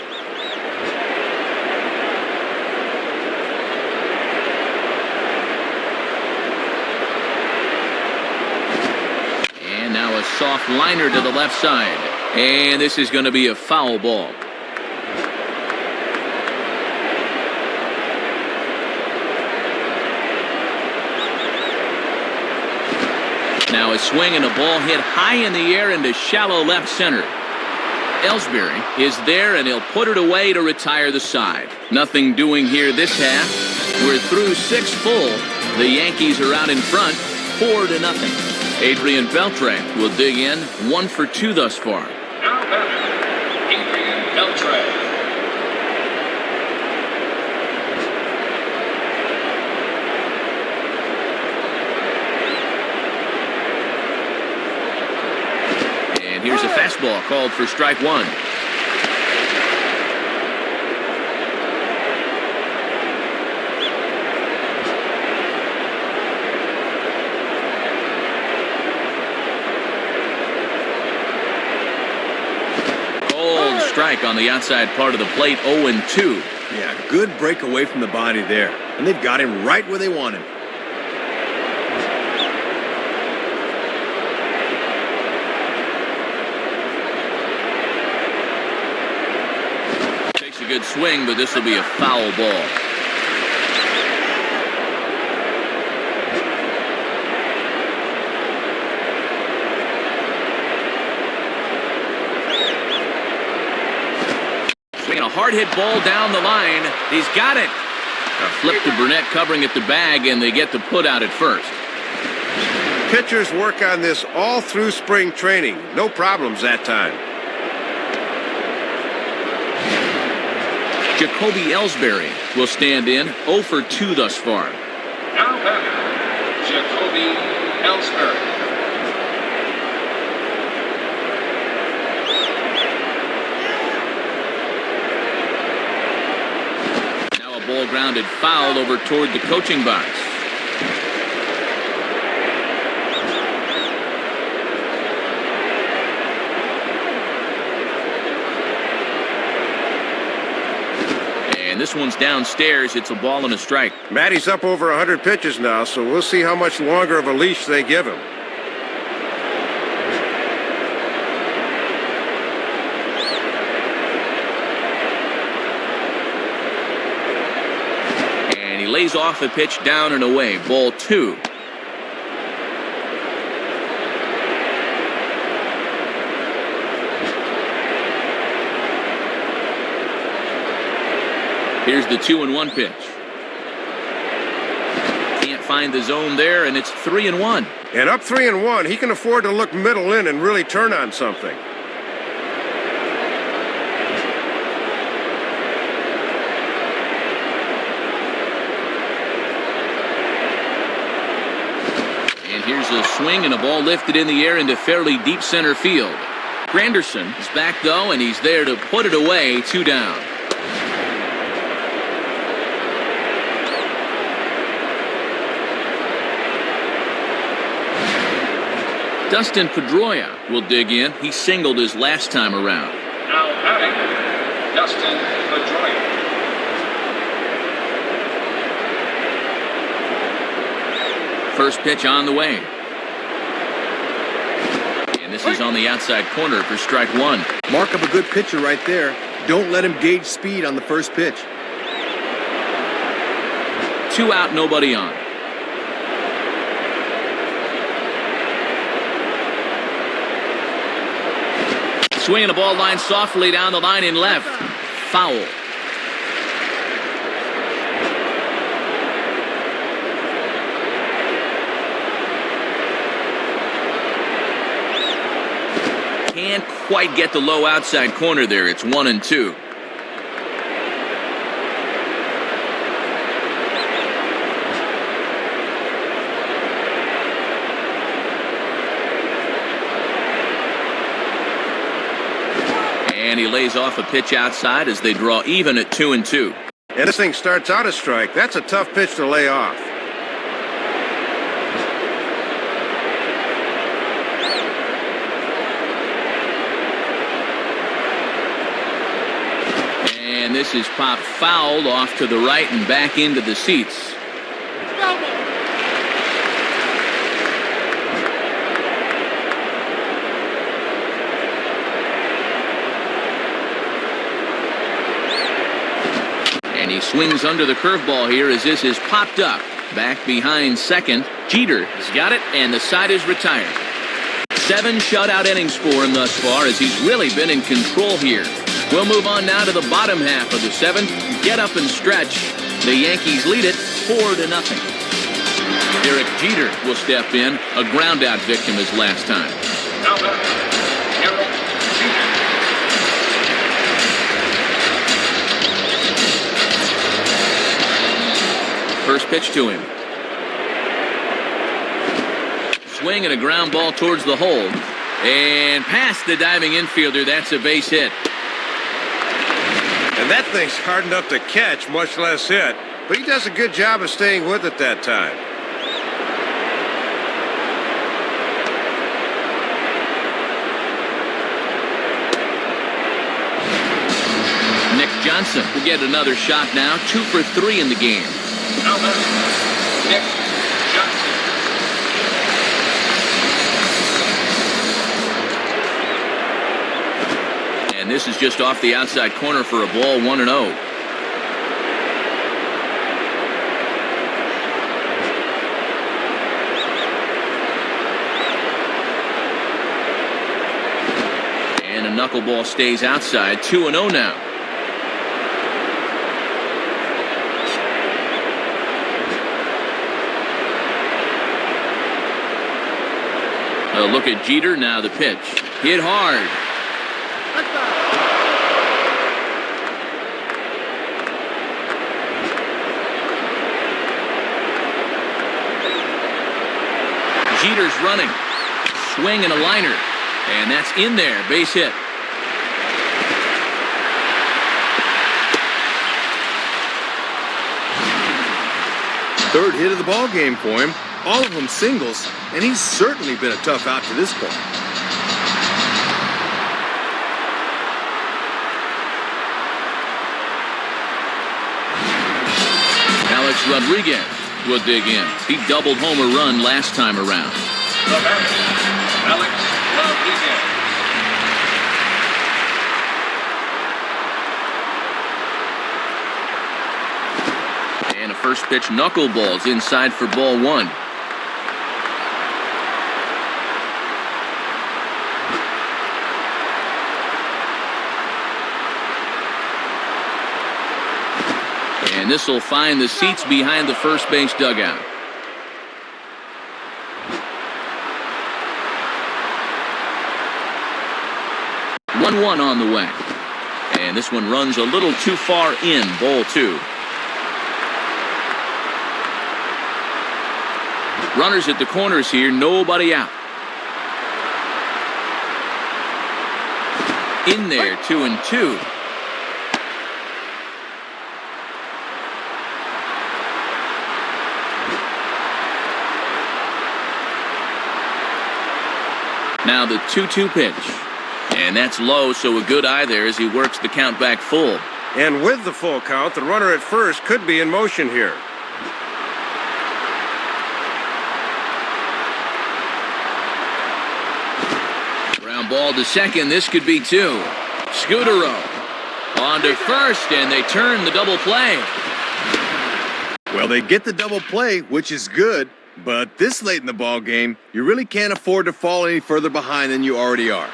A soft liner to the left side. And this is going to be a foul ball. Now a swing and a ball hit high in the air into shallow left center. Ellsbury is there, and he'll put it away to retire the side. Nothing doing here this half. We're through 6 full. The Yankees are out in front, 4-0. Adrian Beltre will dig in, 1 for 2 thus far. Now batting, Adrian Beltre. And here's a Fastball called for strike one. Cold strike on the outside part of the plate, 0-2. Yeah, good break away from the body there. And they've got him right where they want him. Takes a good swing, but this will be a foul ball. Swinging a hard hit ball down the line. He's got it. A flip to Burnett covering at the bag, and they get the put out at first. Pitchers work on this all through spring training. No problems that time. Jacoby Ellsbury will stand in, 0 for 2 thus far. Now batting, Jacoby Ellsbury. Now a ball grounded foul over toward the coaching box. And this one's downstairs. It's a ball and a strike. Matty's up over 100 pitches now, so we'll see how much longer of a leash they give him. And he lays off the pitch down and away. Ball 2. Here's the 2-1 pitch. Can't find the zone there, and it's 3-1. And up 3-1, he can afford to look middle in and really turn on something. And here's a swing and a ball lifted in the air into fairly deep center field. Granderson is back, though, and he's there to put it away, 2 down. Dustin Pedroia will dig in. He singled his last time around. Now batting, Dustin Pedroia. First pitch on the way. And this is on the outside corner for strike one. Mark up a good pitcher right there. Don't let him gauge speed on the first pitch. 2 out, nobody on. Swinging a ball line softly down the line in left. Foul. Can't quite get the low outside corner there. It's 1-2. And he lays off a pitch outside as they draw even at 2-2. And this thing starts out a strike. That's a tough pitch to lay off. And this is popped fouled off to the right and back into the seats. And he swings under the curveball here as this is popped up. Back behind second. Jeter has got it, and the side is retired. 7 shutout innings for him thus far as he's really been in control here. We'll move on now to the bottom half of the 7th. Get up and stretch. The Yankees lead it 4-0. Derek Jeter will step in, a groundout victim as last time. Now batting, Derek Jeter. First pitch to him. Swing and a ground ball towards the hole. And past the diving infielder, that's a base hit. And that thing's hard enough to catch, much less hit. But he does a good job of staying with it that time. Nick Johnson will get another shot now. 2 for 3 in the game. Now batting, Nick Johnson. And this is just off the outside corner for a ball, 1-0. And a knuckleball stays outside, 2-0 now. A look at Jeter, now the pitch. Hit hard. Jeter's running. Swing and a liner. And that's in there. Base hit. Third hit of the ball game for him. All of them singles, and he's certainly been a tough out to this point. Alex Rodriguez will dig in. He doubled home a run last time around. The batter, Alex Rodriguez. And a first pitch knuckleballs inside for ball 1. And this will find the seats behind the first base dugout. One on the way. And this one runs a little too far in, ball 2. Runners at the corners here, nobody out. In there, 2-2. Now the 2-2 pitch. And that's low, so a good eye there as he works the count back full. And with the full count, the runner at first could be in motion here. Ground ball to second. This could be 2. Scudero on to first, and they turn the double play. Well, they get the double play, which is good, but this late in the ball game, you really can't afford to fall any further behind than you already are.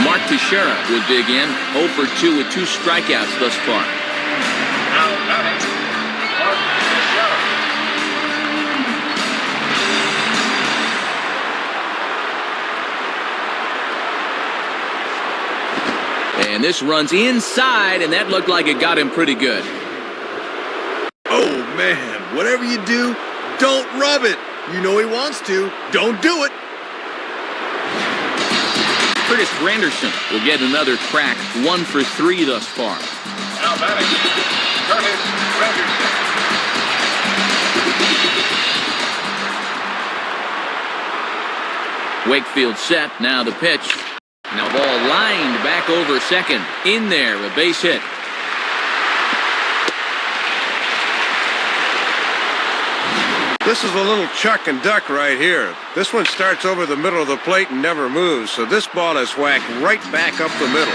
Mark Teixeira will dig in. 0 for 2 with 2 strikeouts thus far. Now batting, Mark Teixeira. And this runs inside, and that looked like it got him pretty good. Oh, man, whatever you do, don't rub it. You know he wants to. Don't do it. Curtis Granderson will get another crack. 1 for 3 thus far. Now batting, Curtis Granderson. Wakefield set. Now the pitch. Now ball lined back over second. In there, a base hit. This is a little chuck and duck right here. This one starts over the middle of the plate and never moves, so this ball is whacked right back up the middle.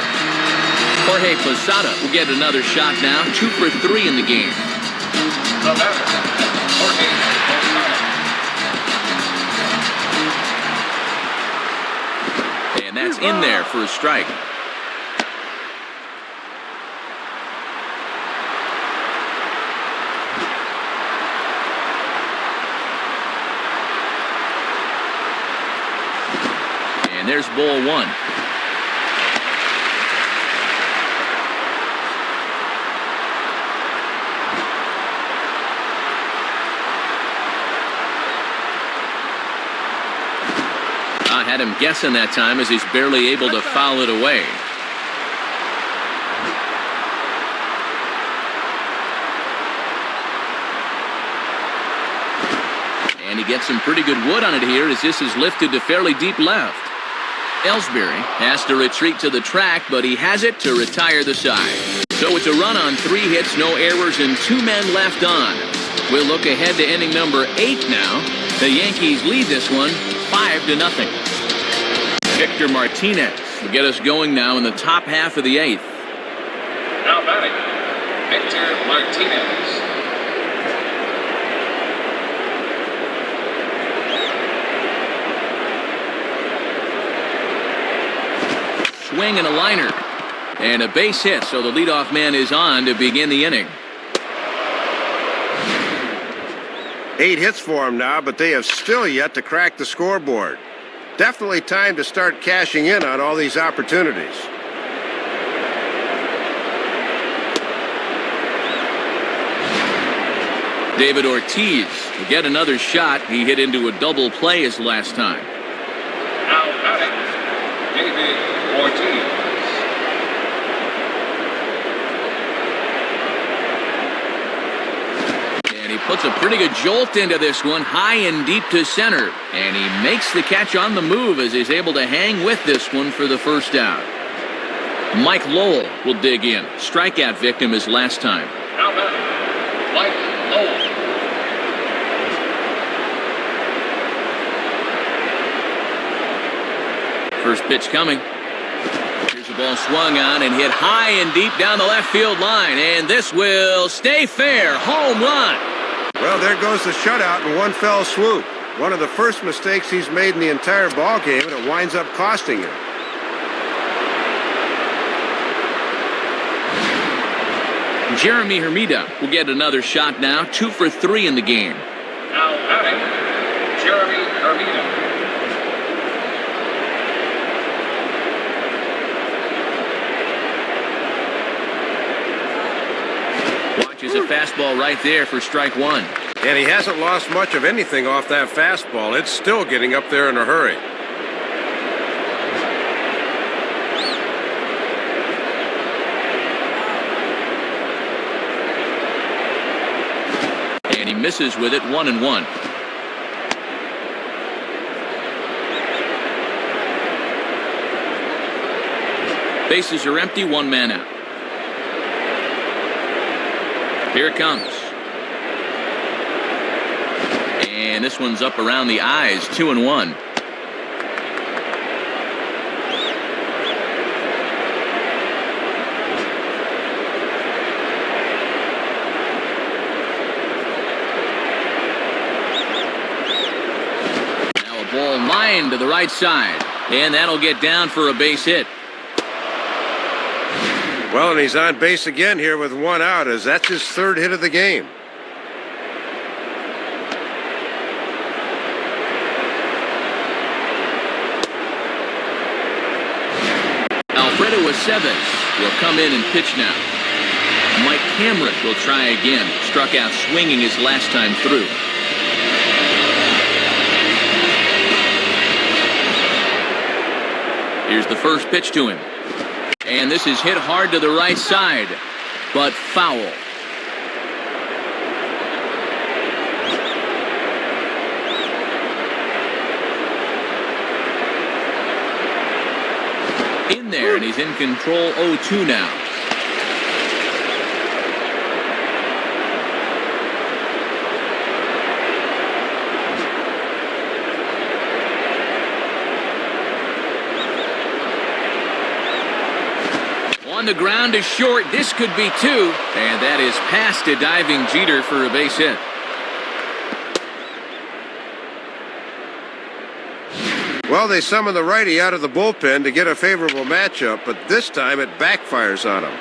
Jorge Posada will get another shot now. 2 for 3 in the game. The batter, Jorge Posada. And that's in there for a strike. And there's ball 1. Had him guessing that time as he's barely able to foul it away. And he gets some pretty good wood on it here as this is lifted to fairly deep left. Ellsbury has to retreat to the track, but he has it to retire the side. So it's a run on 3 hits, no errors, and 2 men left on. We'll look ahead to inning number 8 now. The Yankees lead this one 5-0. Victor Martinez will get us going now in the top half of the 8th. Now batting, Victor Martinez. Swing and a liner. And a base hit, so the leadoff man is on to begin the inning. 8 hits for him now, but they have still yet to crack the scoreboard. Definitely time to start cashing in on all these opportunities. David Ortiz will get another shot. He hit into a double play his last time. Now batting, David Ortiz. And he puts a pretty good jolt into this one, high and deep to center. And he makes the catch on the move as he's able to hang with this one for the first out. Mike Lowell will dig in. Strikeout victim his last time. Now batting, Mike Lowell. First pitch coming. Here's the ball swung on and hit high and deep down the left field line. And this will stay fair. Home run. Well, there goes the shutout in one fell swoop. One of the first mistakes he's made in the entire ball game, and it winds up costing him. Jeremy Hermida will get another shot now. 2 for 3 in the game. Now batting, Jeremy Hermida. Watches a fastball right there for strike 1. And he hasn't lost much of anything off that fastball. It's still getting up there in a hurry. And he misses with it, 1-1. Bases are empty, 1 man out. Here it comes. And this one's up around the eyes, 2-1. Now a ball lined to the right side. And that'll get down for a base hit. Well, and he's on base again here with 1 out, as that's his 3rd hit of the game. Alfredo Aceves will come in and pitch now. Mike Cameron will try again. Struck out swinging his last time through. Here's the first pitch to him. And this is hit hard to the right side, but foul. In there, and he's in control, 0-2 now. On the ground is short. This could be 2. And that is past a diving Jeter for a base hit. Well, they summon the righty out of the bullpen to get a favorable matchup, but this time it backfires on him.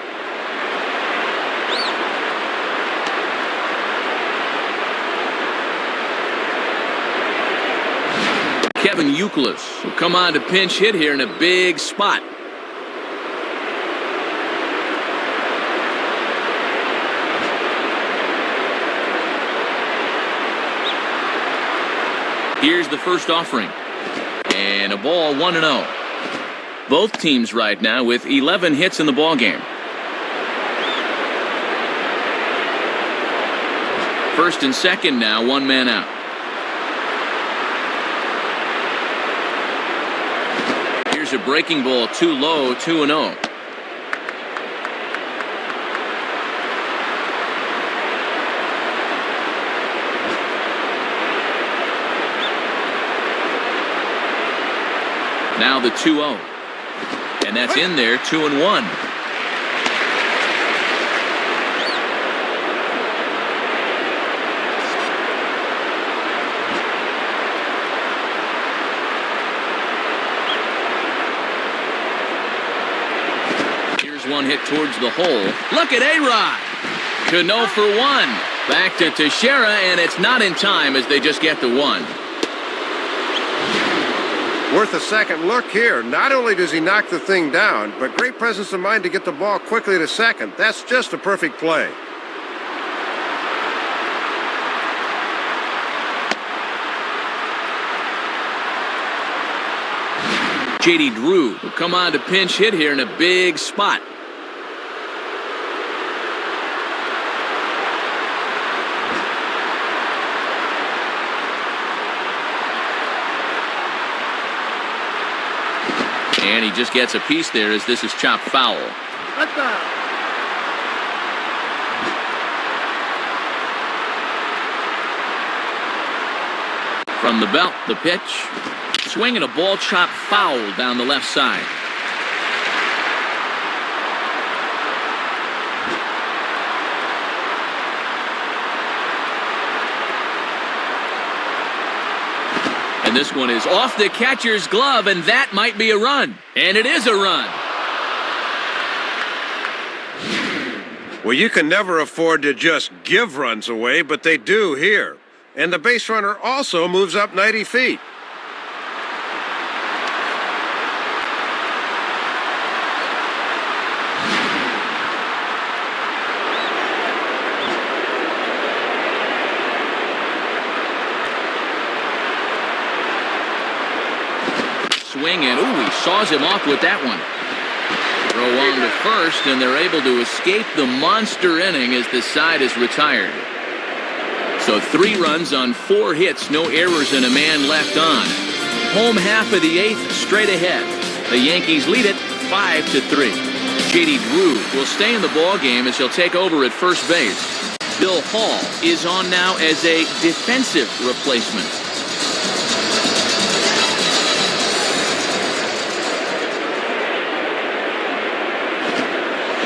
Kevin Youkilis will come on to pinch hit here in a big spot. Here's the first offering. And a ball 1-0. Both teams right now with 11 hits in the ballgame. First and second now, one man out. Here's a breaking ball, too low, 2-0. Now the 2-0. And that's in there, 2-1. Here's one hit towards the hole. Look at A-Rod. Cano for one. Back to Teixeira, and it's not in time as they just get the one. Worth a second look here. Not only does he knock the thing down, but great presence of mind to get the ball quickly to second. That's just a perfect play. J.D. Drew will come on to pinch hit here in a big spot. And he just gets a piece there as this is chopped foul. From the belt, the pitch. Swinging a ball chopped foul down the left side. And this one is off the catcher's glove, and that might be a run. And it is a run. Well, you can never afford to just give runs away, but they do here. And the base runner also moves up 90 feet. Swing and, ooh, he saws him off with that one. Throw on to first, and they're able to escape the monster inning as the side is retired. So 3 runs on 4 hits, no errors, and a man left on. Home half of the 8th, straight ahead. The Yankees lead it 5-3. J.D. Drew will stay in the ballgame as he'll take over at first base. Bill Hall is on now as a defensive replacement.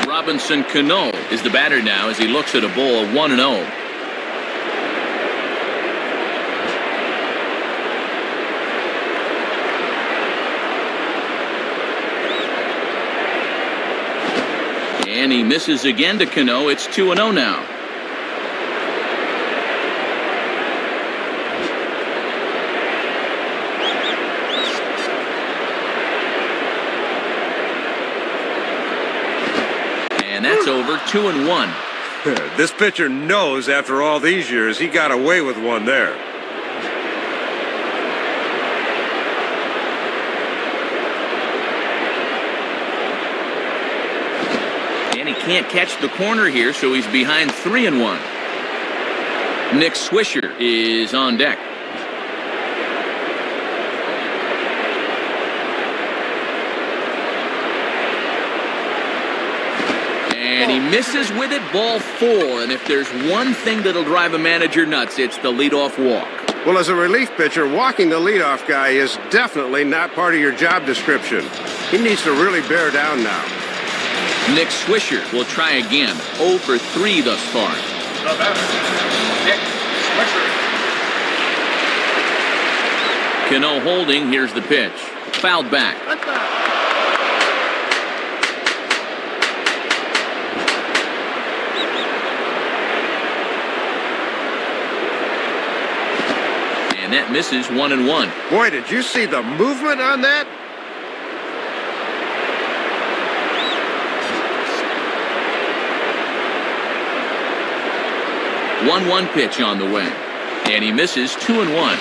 Robinson Cano is the batter now as he looks at a ball 1-0. And he misses again to Cano. It's 2-0 now. And that's over, 2-1. This pitcher knows after all these years he got away with one there. And he can't catch the corner here, so he's behind 3-1. Nick Swisher is on deck. And he misses with it, ball 4. And if there's one thing that'll drive a manager nuts, it's the leadoff walk. Well, as a relief pitcher, walking the leadoff guy is definitely not part of your job description. He needs to really bear down now. Nick Swisher will try again. 0 for 3 thus far. The batter, Nick Swisher. Cano holding. Here's the pitch. Fouled back. And that misses 1-1. Boy, did you see the movement on that? One pitch on the way. And he misses 2-1.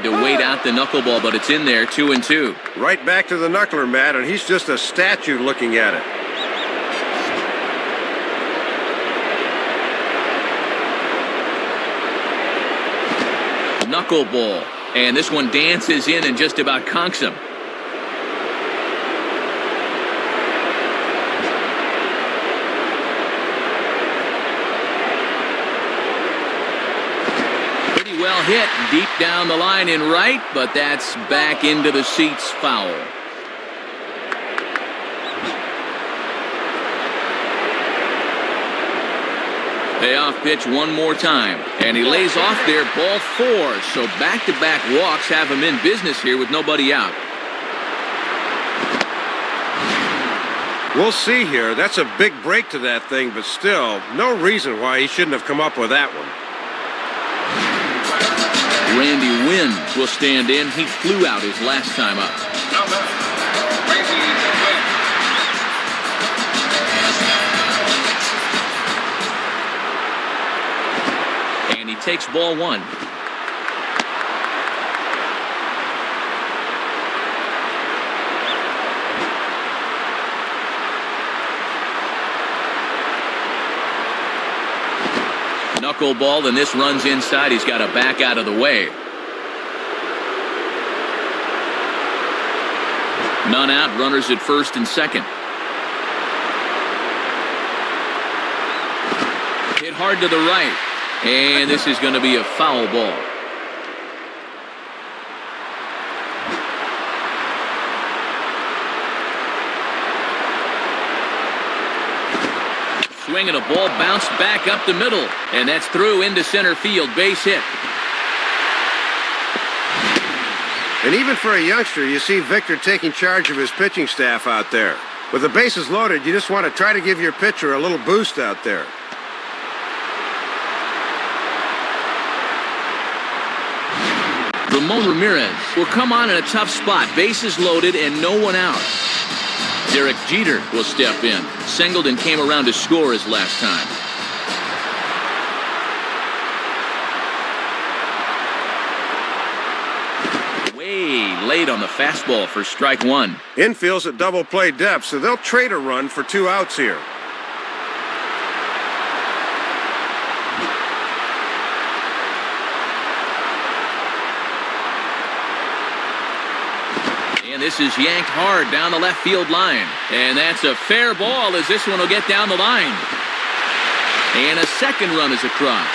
to wait out the knuckleball, but it's in there, 2-2. Right back to the knuckler, Matt, and he's just a statue looking at it. Knuckleball, and this one dances in and just about conks him. Pretty well hit deep down the line in right, but that's back into the seats, foul. Payoff pitch one more time, and he lays off there, ball 4. So back-to-back walks have him in business here with nobody out. We'll see here. That's a big break to that thing, but still, no reason why he shouldn't have come up with that one. Randy Wynn will stand in. He flew out his last time up. Number, Randy Wynn. And he takes ball 1. Knuckleball, and this runs inside. He's got to back out of the way. None out, runners at first and second. Hit hard to the right, and this is going to be a foul ball. Swinging a ball, bounced back up the middle, and that's through into center field, base hit. And even for a youngster, you see Victor taking charge of his pitching staff out there. With the bases loaded, you just want to try to give your pitcher a little boost out there. Ramon Ramirez will come on in a tough spot, bases loaded and no one out. Derek Jeter will step in. Singleton came around to score his last time. Way late on the fastball for strike 1. Infield's at double play depth, so they'll trade a run for 2 outs here. And this is yanked hard down the left field line. And that's a fair ball as this one will get down the line. And a second run is across.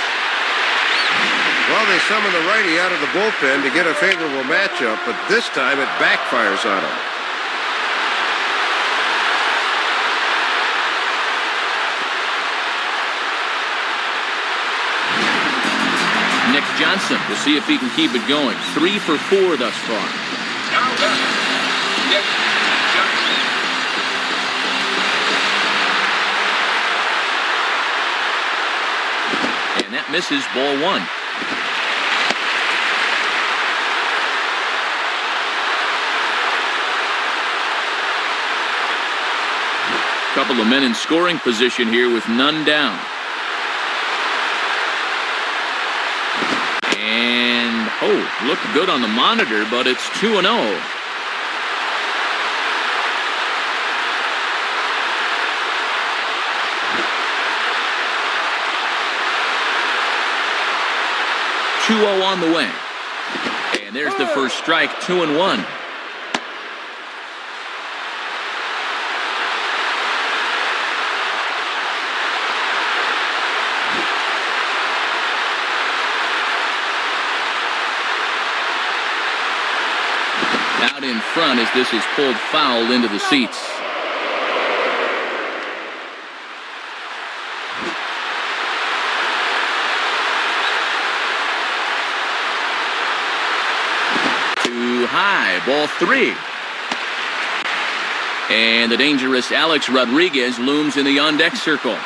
Well, they summon the righty out of the bullpen to get a favorable matchup, but this time it backfires on him. Nick Johnson, we'll see if he can keep it going. 3 for 4 thus far. Now done. Nick Johnson. And that misses, ball 1. Couple of men in scoring position here with none down. And, oh, looked good on the monitor, but it's 2-0. On the way. And there's the first strike, 2-1. Out in front as this is pulled foul into the seats. High, ball 3. And the dangerous Alex Rodriguez looms in the on-deck circle.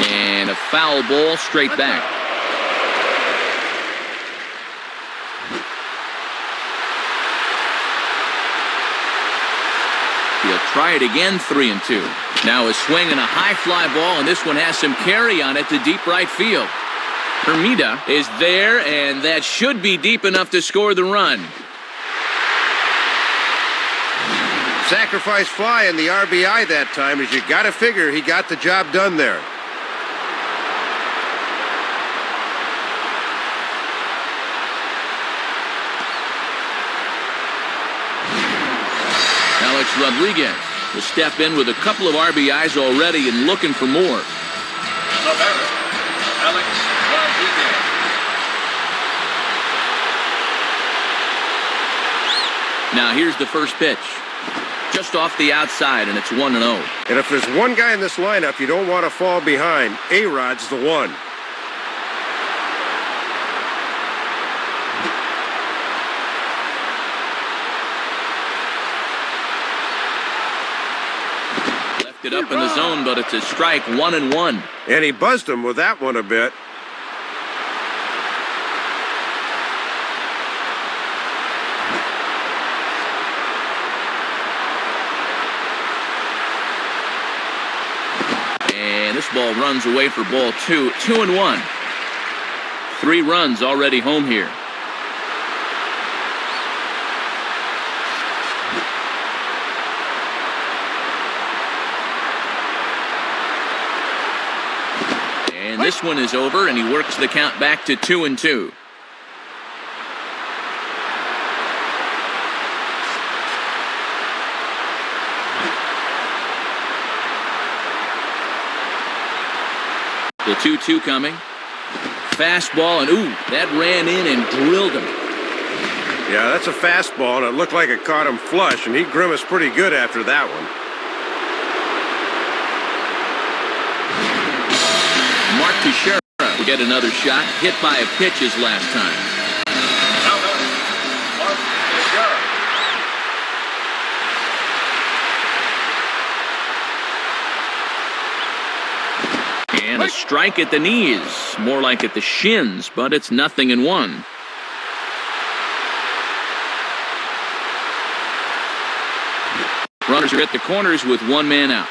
And a foul ball straight back. He'll Try it again, 3-2. Now a swing and a high fly ball, and this one has some carry on it to deep right field. Hermida is there, and that should be deep enough to score the run. Sacrifice fly in the RBI that time, as you got to figure he got the job done there. Alex Rodriguez will step in with a couple of RBIs already and looking for more. The batter, Alex Rodriguez. Now here's the first pitch. Just off the outside, and it's 1-0. And if there's one guy in this lineup you don't want to fall behind, A-Rod's the one. Left it up in the zone, but it's a strike, 1-1. And he buzzed him with that one a bit. And this ball runs away for ball 2. 2-1. 3 runs already home here. And this one is over, and he works the count back to 2-2. The 2-2 coming. Fastball, and ooh, that ran in and drilled him. Yeah, that's a fastball, and it looked like it caught him flush, and he grimaced pretty good after that one. Mark Teixeira will get another shot, hit by a pitch his last time. Now batter, Mark Teixeira. And a strike at the knees, more like at the shins, but it's 0-1. Runners are at the corners with one man out.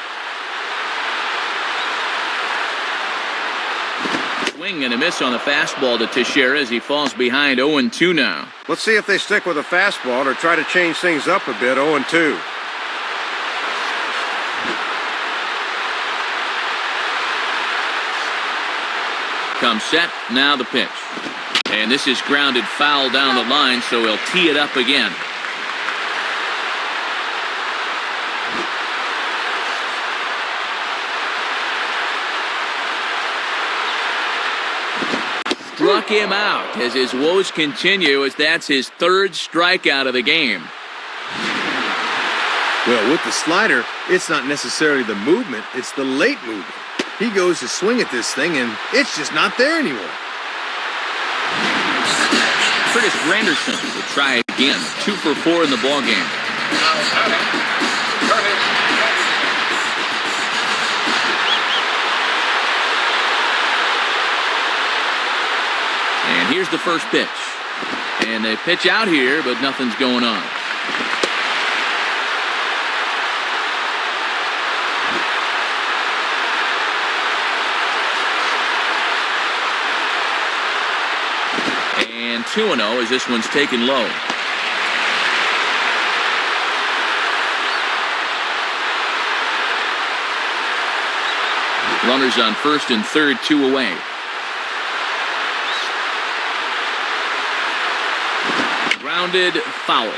Swing and a miss on the fastball to Teixeira as he falls behind 0-2 now. Let's see if they stick with a fastball or try to change things up a bit. 0-2. Comes set, now the pitch. And this is grounded foul down the line, so he'll tee it up again. Struck him out as his woes continue, as that's his 3rd strikeout of the game. Well, with the slider, it's not necessarily the movement, it's the late movement. He goes to swing at this thing, and it's just not there anymore. Curtis Granderson will try again. 2 for 4 in the ballgame. Now batting, Curtis Anderson. And here's the first pitch. And they pitch out here, but nothing's going on. And 2-0 as this one's taken low. Runners on first and third, 2 away. Grounded foul.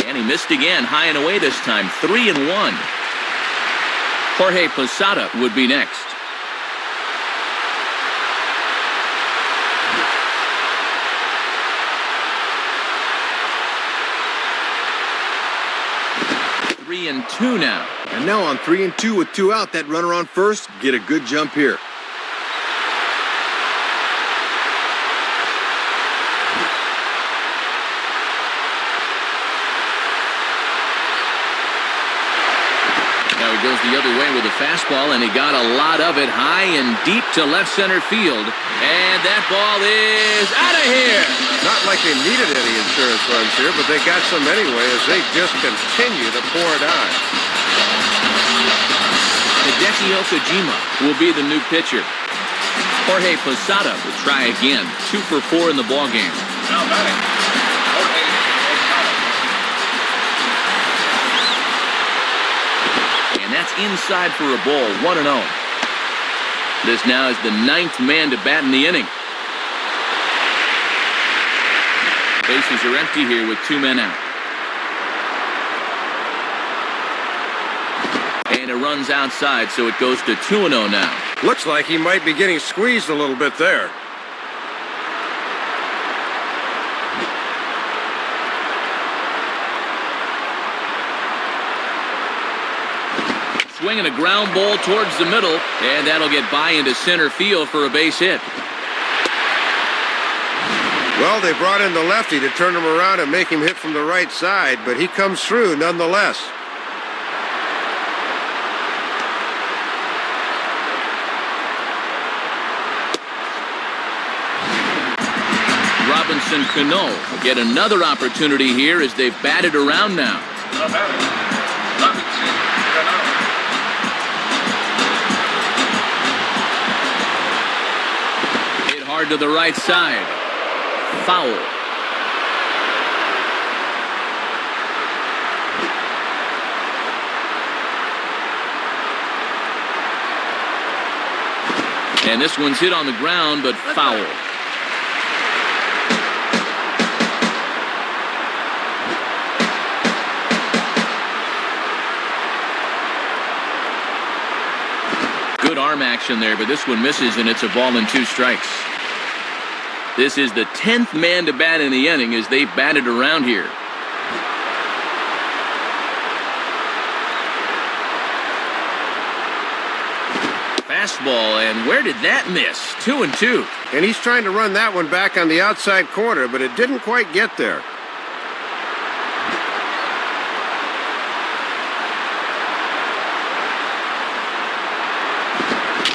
And he missed again, high and away this time, 3-1. Jorge Posada would be next. Three and 2 now. And now on 3-2 with 2 out, that runner on first, get a good jump here. Now It goes the other way with a fastball, and he got a lot of it high and deep to left center field. And that ball is out of here. Not like they needed any insurance runs here, but they got some anyway as they just continue to pour it on. Hideki Okajima will be the new pitcher. Jorge Posada will try again. 2 for 4 in the ballgame. Now batting, Jorge Posada. And that's inside for a ball, 1-0. This now is the 9th man to bat in the inning. Bases are empty here with 2 men out. And it runs outside, so it goes to 2-0 now. Looks like he might be getting squeezed a little bit there. Swinging a ground ball towards the middle, and that'll get by into center field for a base hit. Well, they brought in the lefty to turn him around and make him hit from the right side, but he comes through nonetheless. Robinson Cano will get another opportunity here as they've batted around now. Now batting, Robinson Cano. Hit hard to the right side. Foul. And this one's hit on the ground, but foul. Good arm action there, but this one misses, and it's a ball and 2 strikes. This is the 10th man to bat in the inning as they've batted around here. Fastball, and where did that miss? 2-2. And he's trying to run that one back on the outside corner, but it didn't quite get there.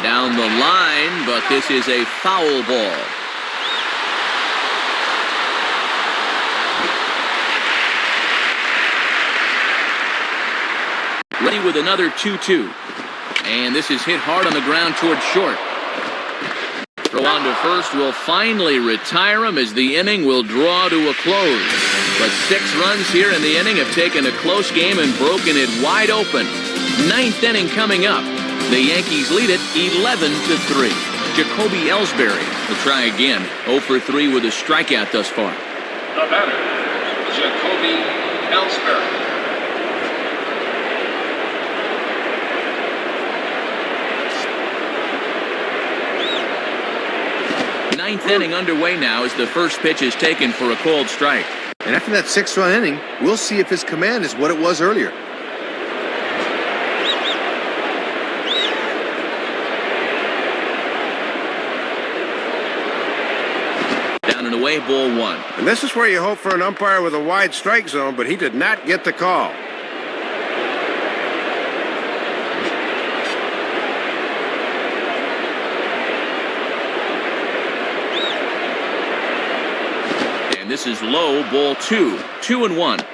Down the line, but this is a foul ball. Ready with another 2-2. And this is hit hard on the ground towards short. Throw on to first will finally retire him as the inning will draw to a close. But 6 runs here in the inning have taken a close game and broken it wide open. 9th inning coming up. The Yankees lead it 11-3. Jacoby Ellsbury will try again. 0 for 3 with a strikeout thus far. The batter, Jacoby Ellsbury. 9th inning underway now as the first pitch is taken for a called strike. And after that 6-run inning, we'll see if his command is what it was earlier. Down and away, ball 1. And this is where you hope for an umpire with a wide strike zone, but he did not get the call. And this is low, ball 2. 2-1.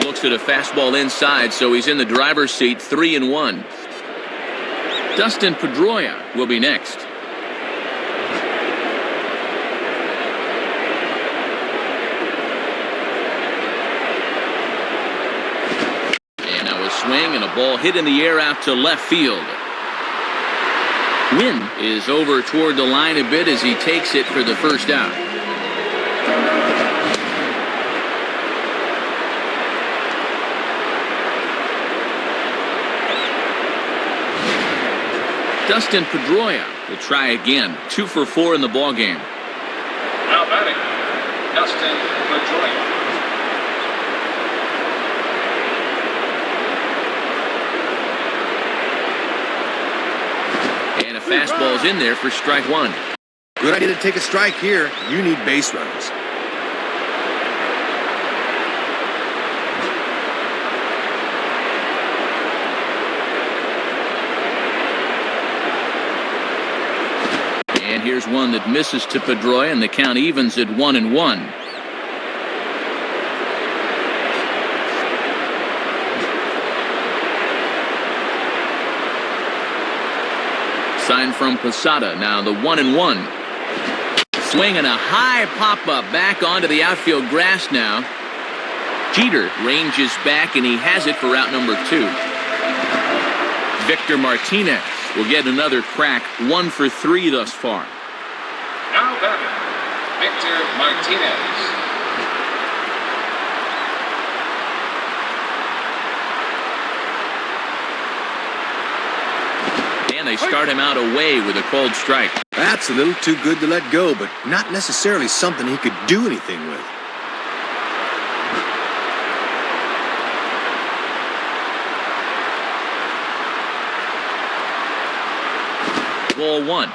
Looks at a fastball inside, so he's in the driver's seat. 3-1. Dustin Pedroia will be next. Swing and a ball hit in the air out to left field. Wynn is over toward the line a bit as he takes it for the first out. Dustin Pedroia will try again. 2 for 4 in the ballgame. Now batting, Dustin Pedroia. fastball's in there for strike one. Good idea to take a strike here. You need base runners. And here's one that misses to Pedroia, and the count evens at 1-1. Sign from Posada. Now the 1-1. Swing and a high pop-up back onto the outfield grass now. Jeter ranges back, and he has it for out number 2. Victor Martinez will get another crack, 1 for 3 thus far. Now batting, Victor Martinez. And they start him out away with a called strike. That's a little too good to let go, but not necessarily something he could do anything with. Ball 1.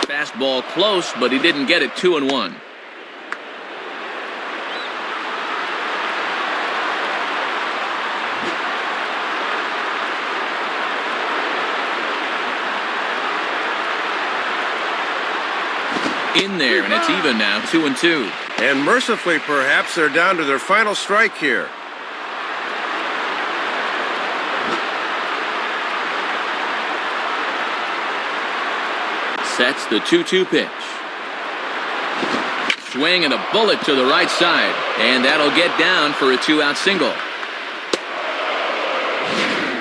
Fastball close, but he didn't get it. 2-1. In there, and it's even now, 2-2. And mercifully, perhaps, they're down to their final strike here. Sets the 2-2 pitch. Swing and a bullet to the right side, and that'll get down for a 2-out single.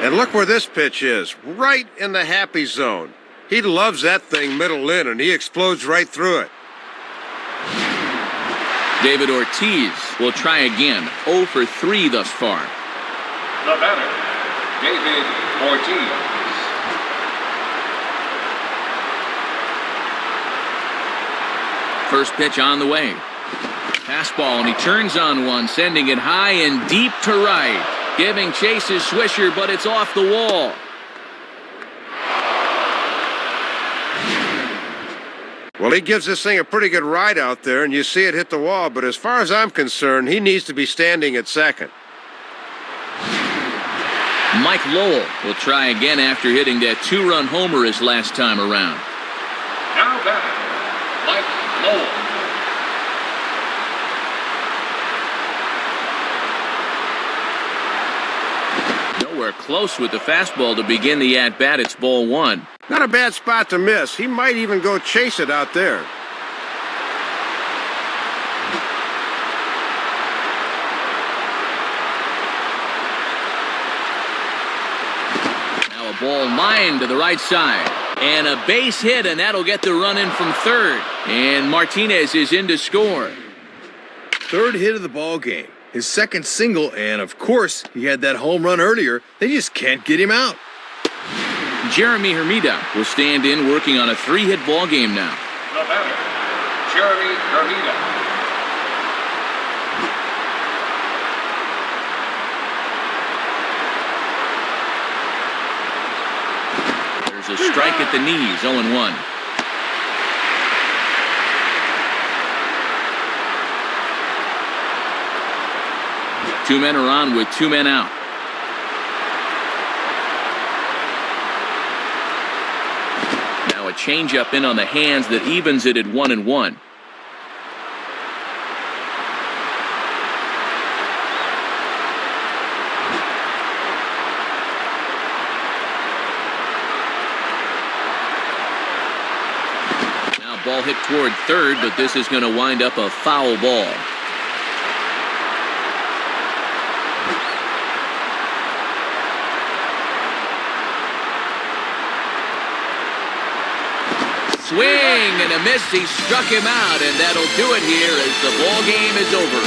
And look where this pitch is, right in the happy zone. He loves that thing middle in, and he explodes right through it. David Ortiz will try again. 0 for 3 thus far. The batter, David Ortiz. First pitch on the way. Fastball, and he turns on one, sending it high and deep to right. Giving chase is Swisher, but it's off the wall. Well, he gives this thing a pretty good ride out there, and you see it hit the wall, but as far as I'm concerned, he needs to be standing at second. Mike Lowell will try again after hitting that 2-run homer his last time around. Now batting, Mike Lowell. Nowhere close with the fastball to begin the at-bat. It's ball 1. Not a bad spot to miss. He might even go chase it out there. Now a ball lined to the right side. And a base hit, and that'll get the run in from third. And Martinez is in to score. Third hit of the ball game. His second single, and of course, he had that home run earlier. They just can't get him out. Jeremy Hermida will stand in, working on a 3-hit ball game now. The batter, Jeremy Hermida. There's a strike at the knees, 0-1. Two men are on with 2 men out. Now a changeup in on the hands that evens it at 1-1. Now ball hit toward third, but this is going to wind up a foul ball. Swing and a miss. He struck him out, and that'll do it here as the ball game is over.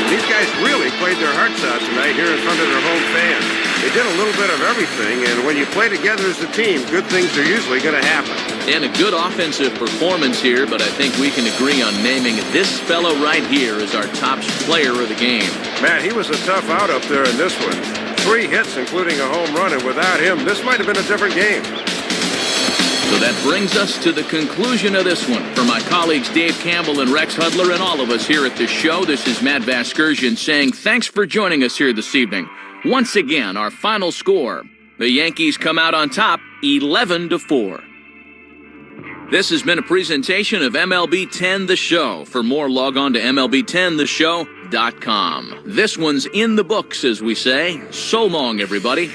These guys really played their hearts out tonight here in front of their home fans. They did a little bit of everything, and when you play together as a team, good things are usually going to happen. And a good offensive performance here, but I think we can agree on naming this fellow right here as our top player of the game. Matt, he was a tough out up there in this one. 3 hits, including a home run, and without him, this might have been a different game. So that brings us to the conclusion of this one. For my colleagues Dave Campbell and Rex Hudler and all of us here at the show, this is Matt Vasgersian saying thanks for joining us here this evening. Once again, our final score. The Yankees come out on top 11-4. This has been a presentation of MLB 10 The Show. For more, log on to MLB10theshow.com. This one's in the books, as we say. So long, everybody.